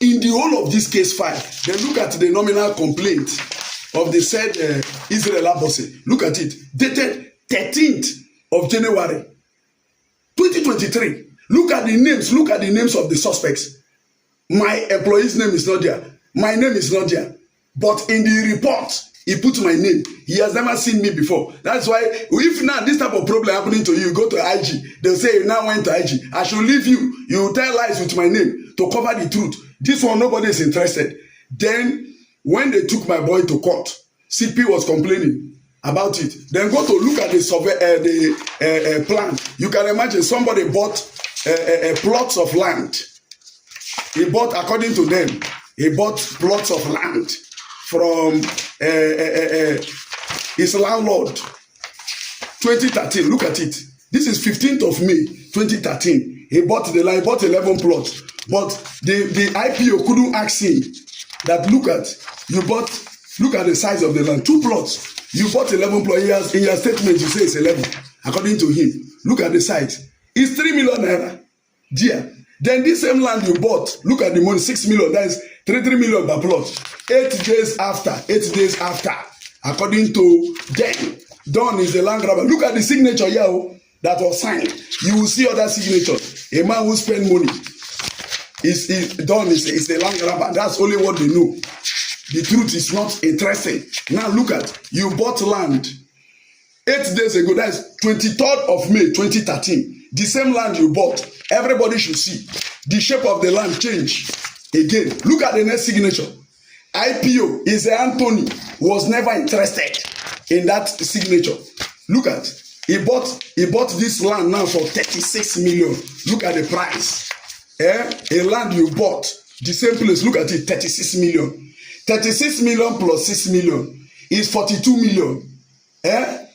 In the whole of this case file, then look at the nominal complaint of the said Israel Abosi. Look at it, dated 13th of January 2023. Look at the names of the suspects. My employee's name is not there. My name is not there. But in the report, he put my name. He has never seen me before. That's why, if now this type of problem happening to you, go to IG. They'll say you now went to IG. I should leave you. You tell lies with my name to cover the truth. This one, nobody is interested. Then, when they took my boy to court, CP was complaining about it. Then go to look at the survey, the plan. You can imagine somebody bought plots of land. He bought, according to them, he bought plots of land from his landlord. 2013, look at it. This is 15th of May, 2013. He bought the land, he bought 11 plots But the IPO couldn't ask him that look at the size of the land, 2 plots. You bought 11 plots. In your statement, you say it's 11. According to him, look at the size. It's 3 million naira. Dear. Then this same land you bought, look at the money, 6 million. That is 3 million per plot. 8 days after, according to them, Don is the land grabber. Look at the signature here that was signed. You will see other signatures. A man who spend money Don is the land grabber. That's only what they know. The truth is not interesting. Now look at, you bought land 8 days ago. That's 23rd of May 2013. The same land you bought. Everybody should see. The shape of the land change again. Look at the next signature. IPO is Anthony was never interested in that signature. Look at, he bought this land now for 36 million. Look at the price. A land you bought, the same place, look at it, 36 million. 36 million plus 6 million is 42 million.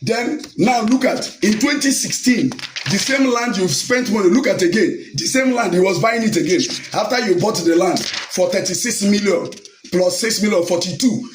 Then now look at, in 2016, the same land you've spent money, look at again, the same land, he was buying it again. After you bought the land for 36 million plus 6 million, 42,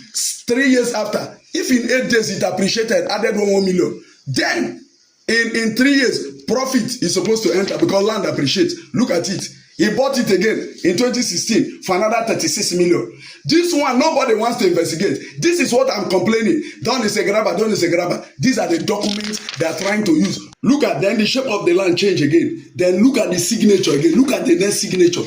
3 years after, if in 8 days it appreciated, added 1 million, then in 3 years, profit is supposed to enter because land appreciates. Look at it. He bought it again in 2016 for another 36 million. This one, nobody wants to investigate. This is what I'm complaining. Don is a grabber, Don is a grabber. These are the documents they are trying to use. Look at, then the shape of the land change again. Then look at the signature again. Look at the next signature.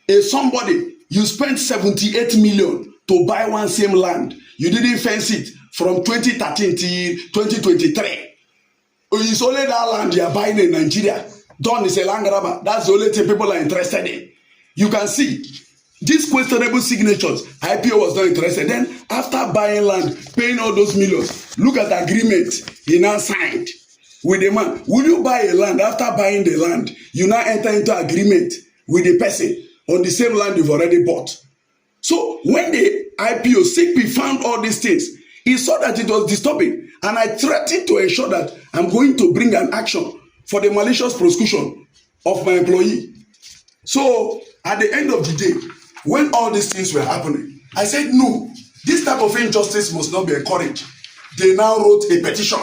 If somebody, you spent 78 million to buy one same land. You didn't fence it from 2013 till 2023. It's only that land you are buying in Nigeria. Don is a land grabber. That's the only thing people are interested in. You can see these questionable signatures. IPO was not interested. Then after buying land, paying all those millions, look at the agreement he now signed with the man. Will you buy a land after buying the land? You now enter into agreement with the person on the same land you've already bought. So when the IPO CP found all these things, he saw that it was disturbing, and I threatened to ensure that I'm going to bring an action for the malicious prosecution of my employee. So at the end of the day, when all these things were happening, I said, no, this type of injustice must not be encouraged. They now wrote a petition.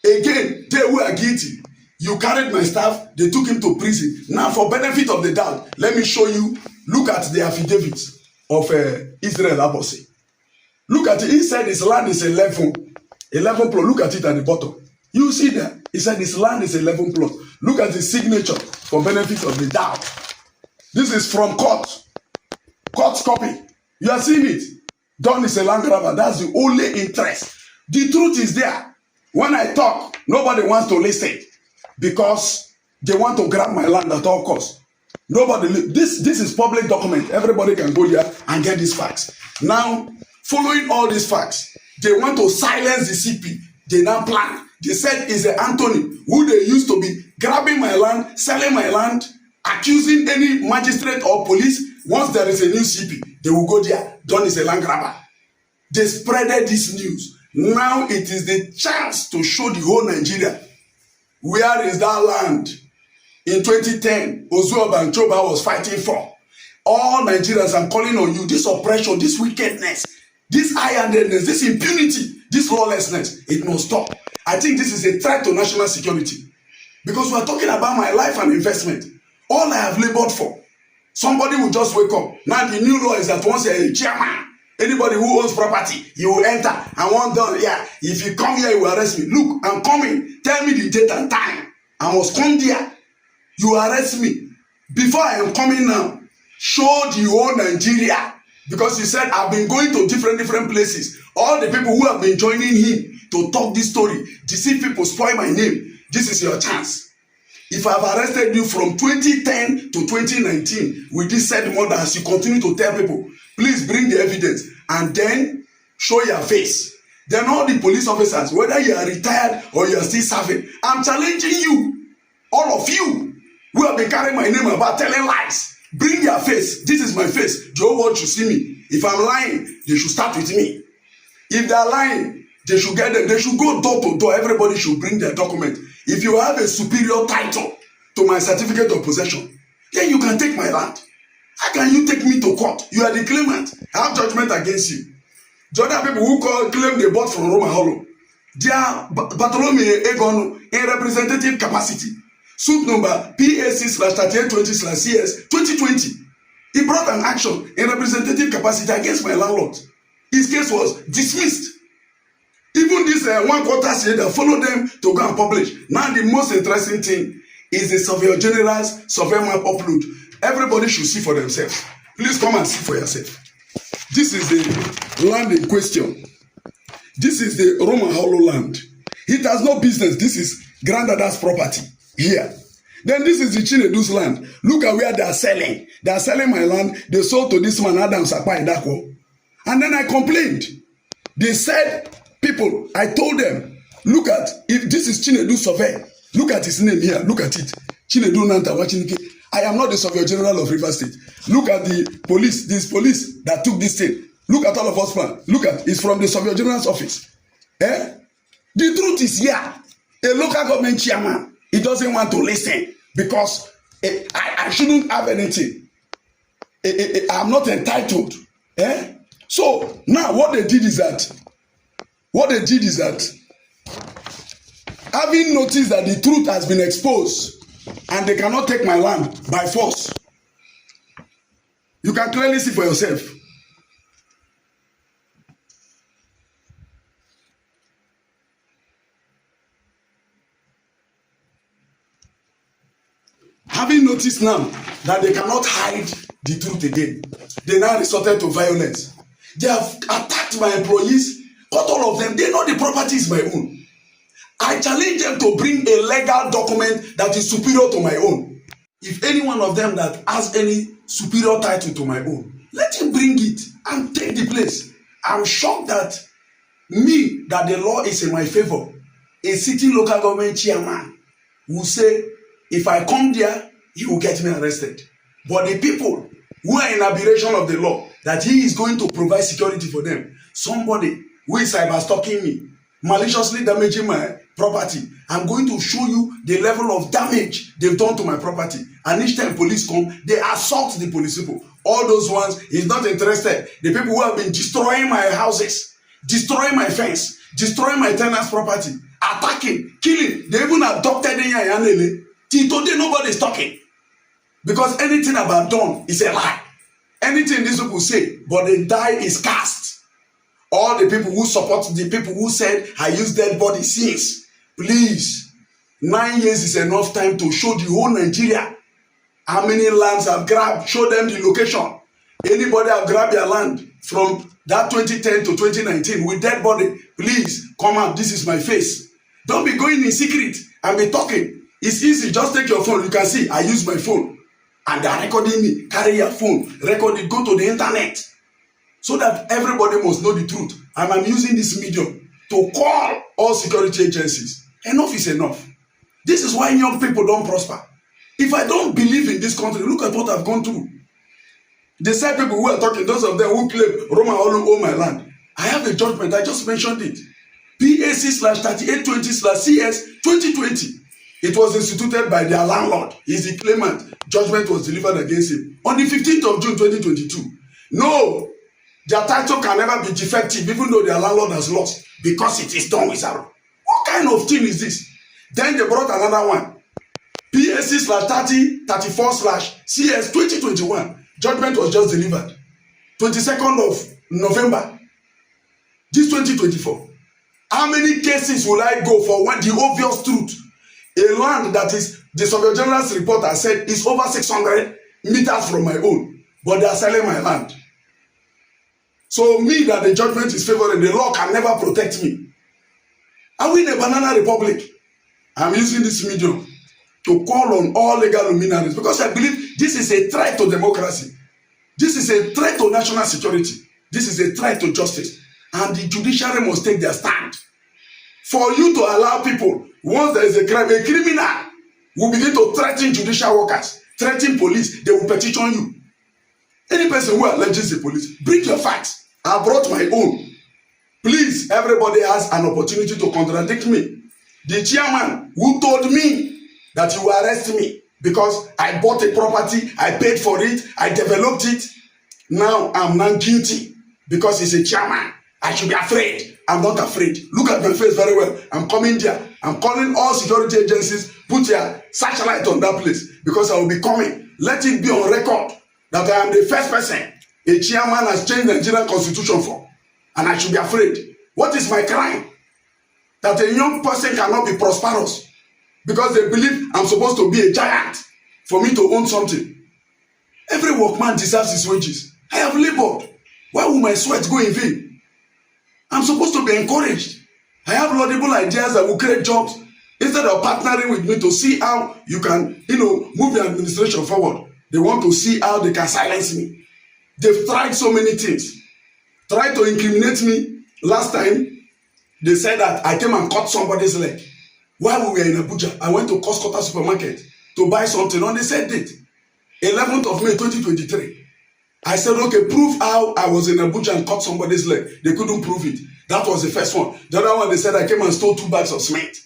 Again, they were guilty. You carried my staff, they took him to prison. Now, for benefit of the doubt, let me show you, look at the affidavit of Israel Abosi. Look at it. He said his land is 11 plot. Look at it at the bottom. You see that? He said his land is 11 plot. Look at the signature for benefit of the doubt. This is from court. Court's copy. You are seeing it. Don is a land grabber. That's the only interest. The truth is there. When I talk, nobody wants to listen because they want to grab my land at all costs. Nobody. This is public document. Everybody can go there and get these facts. Now, following all these facts, they want to silence the CP. They now plan. They said it's Anthony who they used to be grabbing my land, selling my land, accusing any magistrate or police. Once there is a new CP, they will go there. Don is a land grabber. They spreaded this news. Now it is the chance to show the whole Nigeria where is that land in 2010 Ozuoba and Choba was fighting for. All Nigerians, I'm calling on you. This oppression, this wickedness, this high-handedness, this impunity, this lawlessness, it must stop. I think this is a threat to national security because we are talking about my life and investment. All I have labored for. Somebody will just wake up. Now the new law is that once you're a chairman, anybody who owns property, you will enter and one done. Yeah, if you come here, you will arrest me. Look, I'm coming. Tell me the date and time. I must come there. You arrest me. Before I am coming now, show the whole Nigeria. Because he said, I've been going to different places. All the people who have been joining him to talk this story, deceive people, spoil my name. This is your chance. If I've arrested you from 2010 to 2019 with this said murders, you continue to tell people, please bring the evidence and then show your face. Then all the police officers, whether you are retired or you are still serving, I'm challenging you, all of you who have been carrying my name about telling lies. Bring your face. This is my face. The whole world should see me. If I'm lying, they should start with me. If they are lying, they should get them. They should go door to door. Everybody should bring their document. If you have a superior title to my certificate of possession, then you can take my land. How can you take me to court? You are the claimant. I have judgment against you. The other people who claim they bought from Roma Hollow, they are Bartholomew Egon in representative capacity. Suit number PAC/3820/CS 2020. He brought an action in representative capacity against my landlord. His case was dismissed. Even this one quarter said that follow them to go and publish. Now the most interesting thing is the Surveyor General's survey map upload. Everybody should see for themselves. Please come and see for yourself. This is the land in question. This is the Roman Hollow land. It has no business. This is granddad's property here. Then this is the Chinedu's land. Look at where they are selling. They are selling my land. They sold to this man, Adam Sakpa Indako. And then I complained. They said, people, I told them, look at, if this is Chinedu survey, look at his name here. Look at it. Chinedu Nanta Wachinike. I am not the Surveyor General of Rivers State. Look at the police, this police that took this thing. Look at all of us, man. Look at, it's from the Surveyor General's office. The truth is here. A local government chairman, he doesn't want to listen because I shouldn't have anything. I'm not entitled. So now what they did is that, having noticed that the truth has been exposed, and they cannot take my land by force. You can clearly see for yourself. Having noticed now that they cannot hide the truth again, they now resorted to violence. They have attacked my employees, cut all of them. They know the property is my own. I challenge them to bring a legal document that is superior to my own. If any one of them that has any superior title to my own, let him bring it and take the place. I'm shocked that the law is in my favor. A city local government chairman will say, if I come there, he will get me arrested. But the people who are in aberration of the law, that he is going to provide security for them, somebody who is cyber stalking me, maliciously damaging my property, I'm going to show you the level of damage they've done to my property. And each time police come, they assault the police people. All those ones, he's not interested. The people who have been destroying my houses, destroying my fence, destroying my tenant's property, attacking, killing. They even abducted Yanele. Till today, nobody is talking. Because anything I've done is a lie. Anything these people say, but the die is cast. All the people who support the people who said, I use dead body since. Please, 9 years is enough time to show the whole Nigeria how many lands I've grabbed. Show them the location. Anybody have grabbed their land from that 2010 to 2019 with dead body, please come out. This is my face. Don't be going in secret and be talking. It's easy. Just take your phone. You can see I use my phone. And they're recording me. Carry your phone. Record it. Go to the internet. So that everybody must know the truth. And I'm using this medium to call all security agencies. Enough is enough. This is why young people don't prosper. If I don't believe in this country, look at what I've gone through. The same people who are talking, those of them who claim Roma Hollow own my land. I have a judgment. I just mentioned it. PAC/3820/CS 2020. It was instituted by their landlord. He's the claimant. Judgment was delivered against him on the 15th of June 2022. No, their title can never be defective even though their landlord has lost because it is done with Wizaro. What kind of thing is this? Then they brought another one. PAC/3034/CS 2021. Judgment was just delivered. 22nd of November. This 2024. How many cases will I go for when the obvious truth? A land that is, the Surveyor General's report has said is over 600 meters from my own. But they are selling my land. So me that the judgment is favoring, the law can never protect me. Are we in a banana republic? I'm using this medium to call on all legal luminaries because I believe this is a threat to democracy. This is a threat to national security. This is a threat to justice. And the judiciary must take their stand. For you to allow people, once there is a crime, a criminal will begin to threaten judicial workers, threaten police, they will petition you. Any person who alleges the police, bring your facts. I brought my own. Please, everybody has an opportunity to contradict me. The chairman who told me that he will arrest me, because I bought a property, I paid for it, I developed it. Now I'm not guilty because he's a chairman. I should be afraid. I'm not afraid. Look at my face very well. I'm coming there. I'm calling all security agencies, put your satellite on that place because I will be coming. Let it be on record that I am the first person a chairman has changed the Nigerian constitution for. And I should be afraid. What is my crime? That a young person cannot be prosperous because they believe I'm supposed to be a giant for me to own something. Every workman deserves his wages. I have labored. Why will my sweat go in vain? I'm supposed to be encouraged. I have laudable ideas that will create jobs instead of partnering with me to see how you can, move the administration forward. They want to see how they can silence me. They've tried so many things. Tried to incriminate me. Last time, they said that I came and cut somebody's leg. While we were in Abuja, I went to Costco supermarket to buy something on the said date, 11th of May 2023. I said, okay, prove how I was in Abuja and cut somebody's leg. They couldn't prove it. That was the first one. The other one, they said I came and stole 2 bags of cement.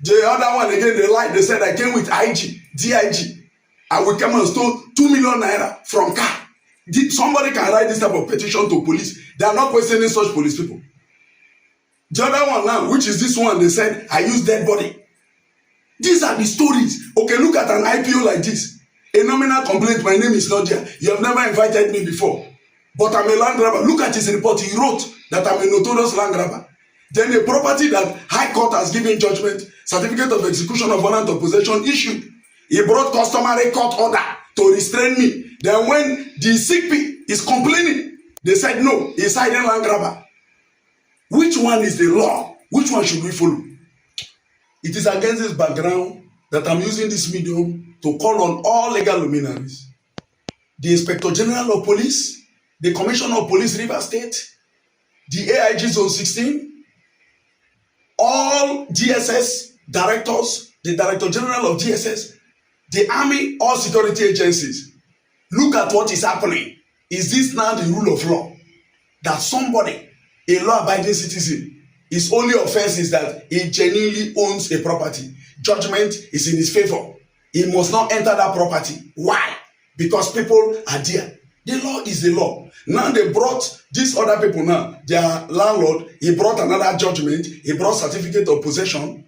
The other one, again, they lied. They said I came with DIG. And we came and stole 2 million naira from car. Somebody can write this type of petition to police. They are not questioning such police people. The other one now, which is this one, they said I used dead body. These are the stories. Okay, look at an IPO like this. A nominal complaint, my name is not there. You have never invited me before. But I'm a land grabber. Look at his report. He wrote that I'm a notorious land grabber. Then a property that High Court has given judgment, certificate of execution of warrant of possession issued. He brought customary court order to restrain me. Then when the CP is complaining, they said no, he's hiding land grabber. Which one is the law? Which one should we follow? It is against this background that I'm using this medium to call on all legal luminaries, the Inspector General of Police, the Commissioner of Police River State, the AIG Zone 16, all DSS directors, the Director General of DSS, the Army, all security agencies. Look at what is happening. Is this now the rule of law? That somebody, a law-abiding citizen, his only offense is that he genuinely owns a property. Judgment is in his favor. He must not enter that property. Why? Because people are there. The law is the law. Now they brought these other people now. Their landlord, he brought another judgment. He brought certificate of possession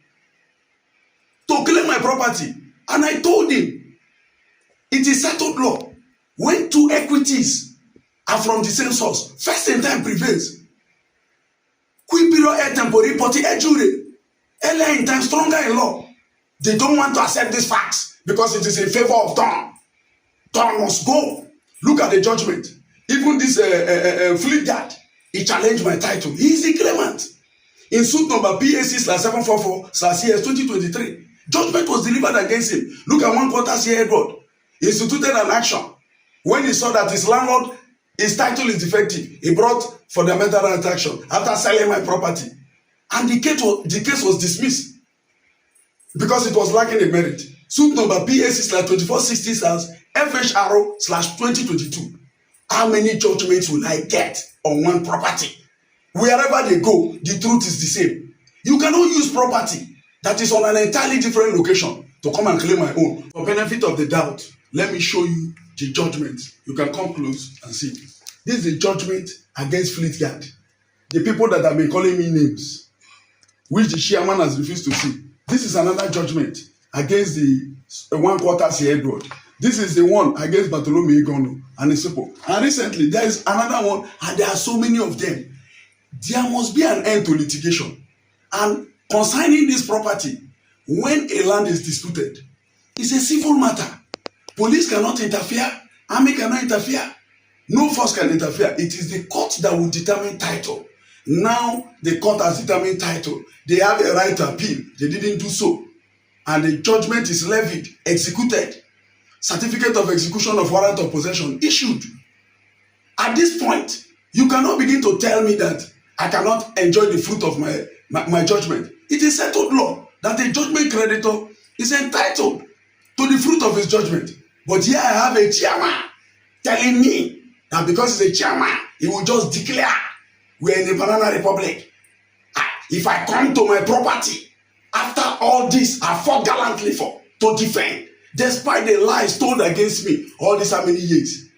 to claim my property. And I told him, it is settled law. When 2 equities are from the same source, first in time prevails. Qui piro et tempore poti e jure. Earlier in time, stronger in law. They don't want to accept these facts because it is in favor of Tom. Tom must go. Look at the judgment. Even this fleet guard, he challenged my title. He is the claimant. In suit number PAC/744/CS 2023, judgment was delivered against him. Look at 1 quarter year Edward. He instituted an action. When he saw that his landlord, his title is defective, he brought fundamental right action after selling my property. And the case was dismissed because it was lacking a merit. Suit number PAC/2460/FHRO/2022. How many judgments will I get on one property? Wherever they go, the truth is the same. You cannot use property that is on an entirely different location to come and claim my own. For benefit of the doubt, let me show you the judgment. You can come close and see. This is the judgment against Fleet Guard. The people that have been calling me names, which the chairman has refused to see. This is another judgment against the 1 quarter Edward. This is the one against Bartholomew Igono and his people. And recently, there is another one, and there are so many of them. There must be an end to litigation. And concerning this property, when a land is disputed, it's a civil matter. Police cannot interfere. Army cannot interfere. No force can interfere. It is the court that will determine title. Now, the court has determined title. They have a right to appeal. They didn't do so. And the judgment is levied, executed. Certificate of execution of warrant of possession issued. At this point, you cannot begin to tell me that I cannot enjoy the fruit of my judgment. It is settled law that a judgment creditor is entitled to the fruit of his judgment. But here I have a chairman telling me that because he's a chairman, he will just declare we're in a banana republic. If I come to my property, after all this, I fought gallantly to defend. despite the lies told against me all these how many years.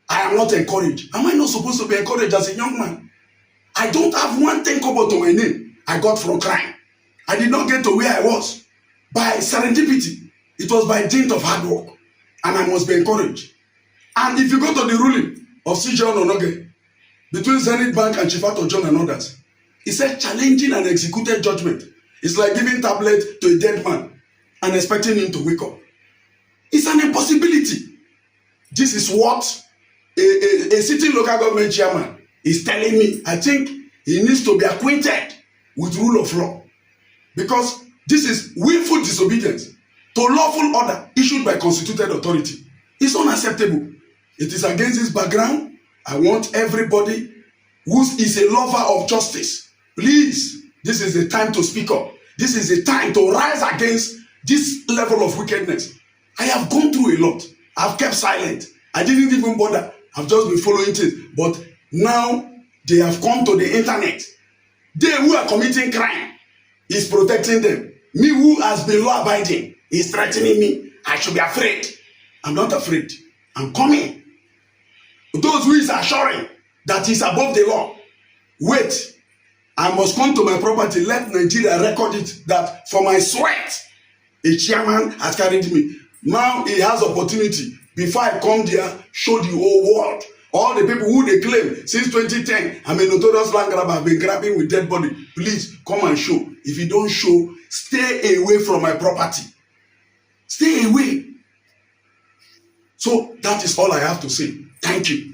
I am not encouraged. Am I not supposed to be encouraged as a young man? I don't have one thing about to my name I got from crime. I did not get to where I was by serendipity. It was by dint of hard work, and I must be encouraged. And if you go to the ruling of Chijioke Ihunwo between Zenith Bank and Chifato John and others, he said challenging an executed judgment is like giving tablet to a dead man and expecting him to wake up. It's an impossibility. This is what a sitting local government chairman is telling me. I think he needs to be acquainted with rule of law, because this is willful disobedience to lawful order issued by constituted authority. It's unacceptable. It is against this background. I want everybody who is a lover of justice, please, this is the time to speak up. This is the time to rise against this level of wickedness. I have gone through a lot. I've kept silent. I didn't even bother. I've just been following things. But now they have come to the internet. They who are committing crime is protecting them. Me who has been law abiding is threatening me. I should be afraid. I'm not afraid. I'm coming. Those who is assuring that he's above the law, wait. I must come to my property. Let Nigeria record it that for my sweat, a chairman has carried me. Now he has opportunity. Before I come there, show the whole world. All the people who they claim since 2010, I'm a notorious land grabber, I've been grabbing with dead body. Please come and show. If you don't show, stay away from my property. Stay away. So that is all I have to say. Thank you.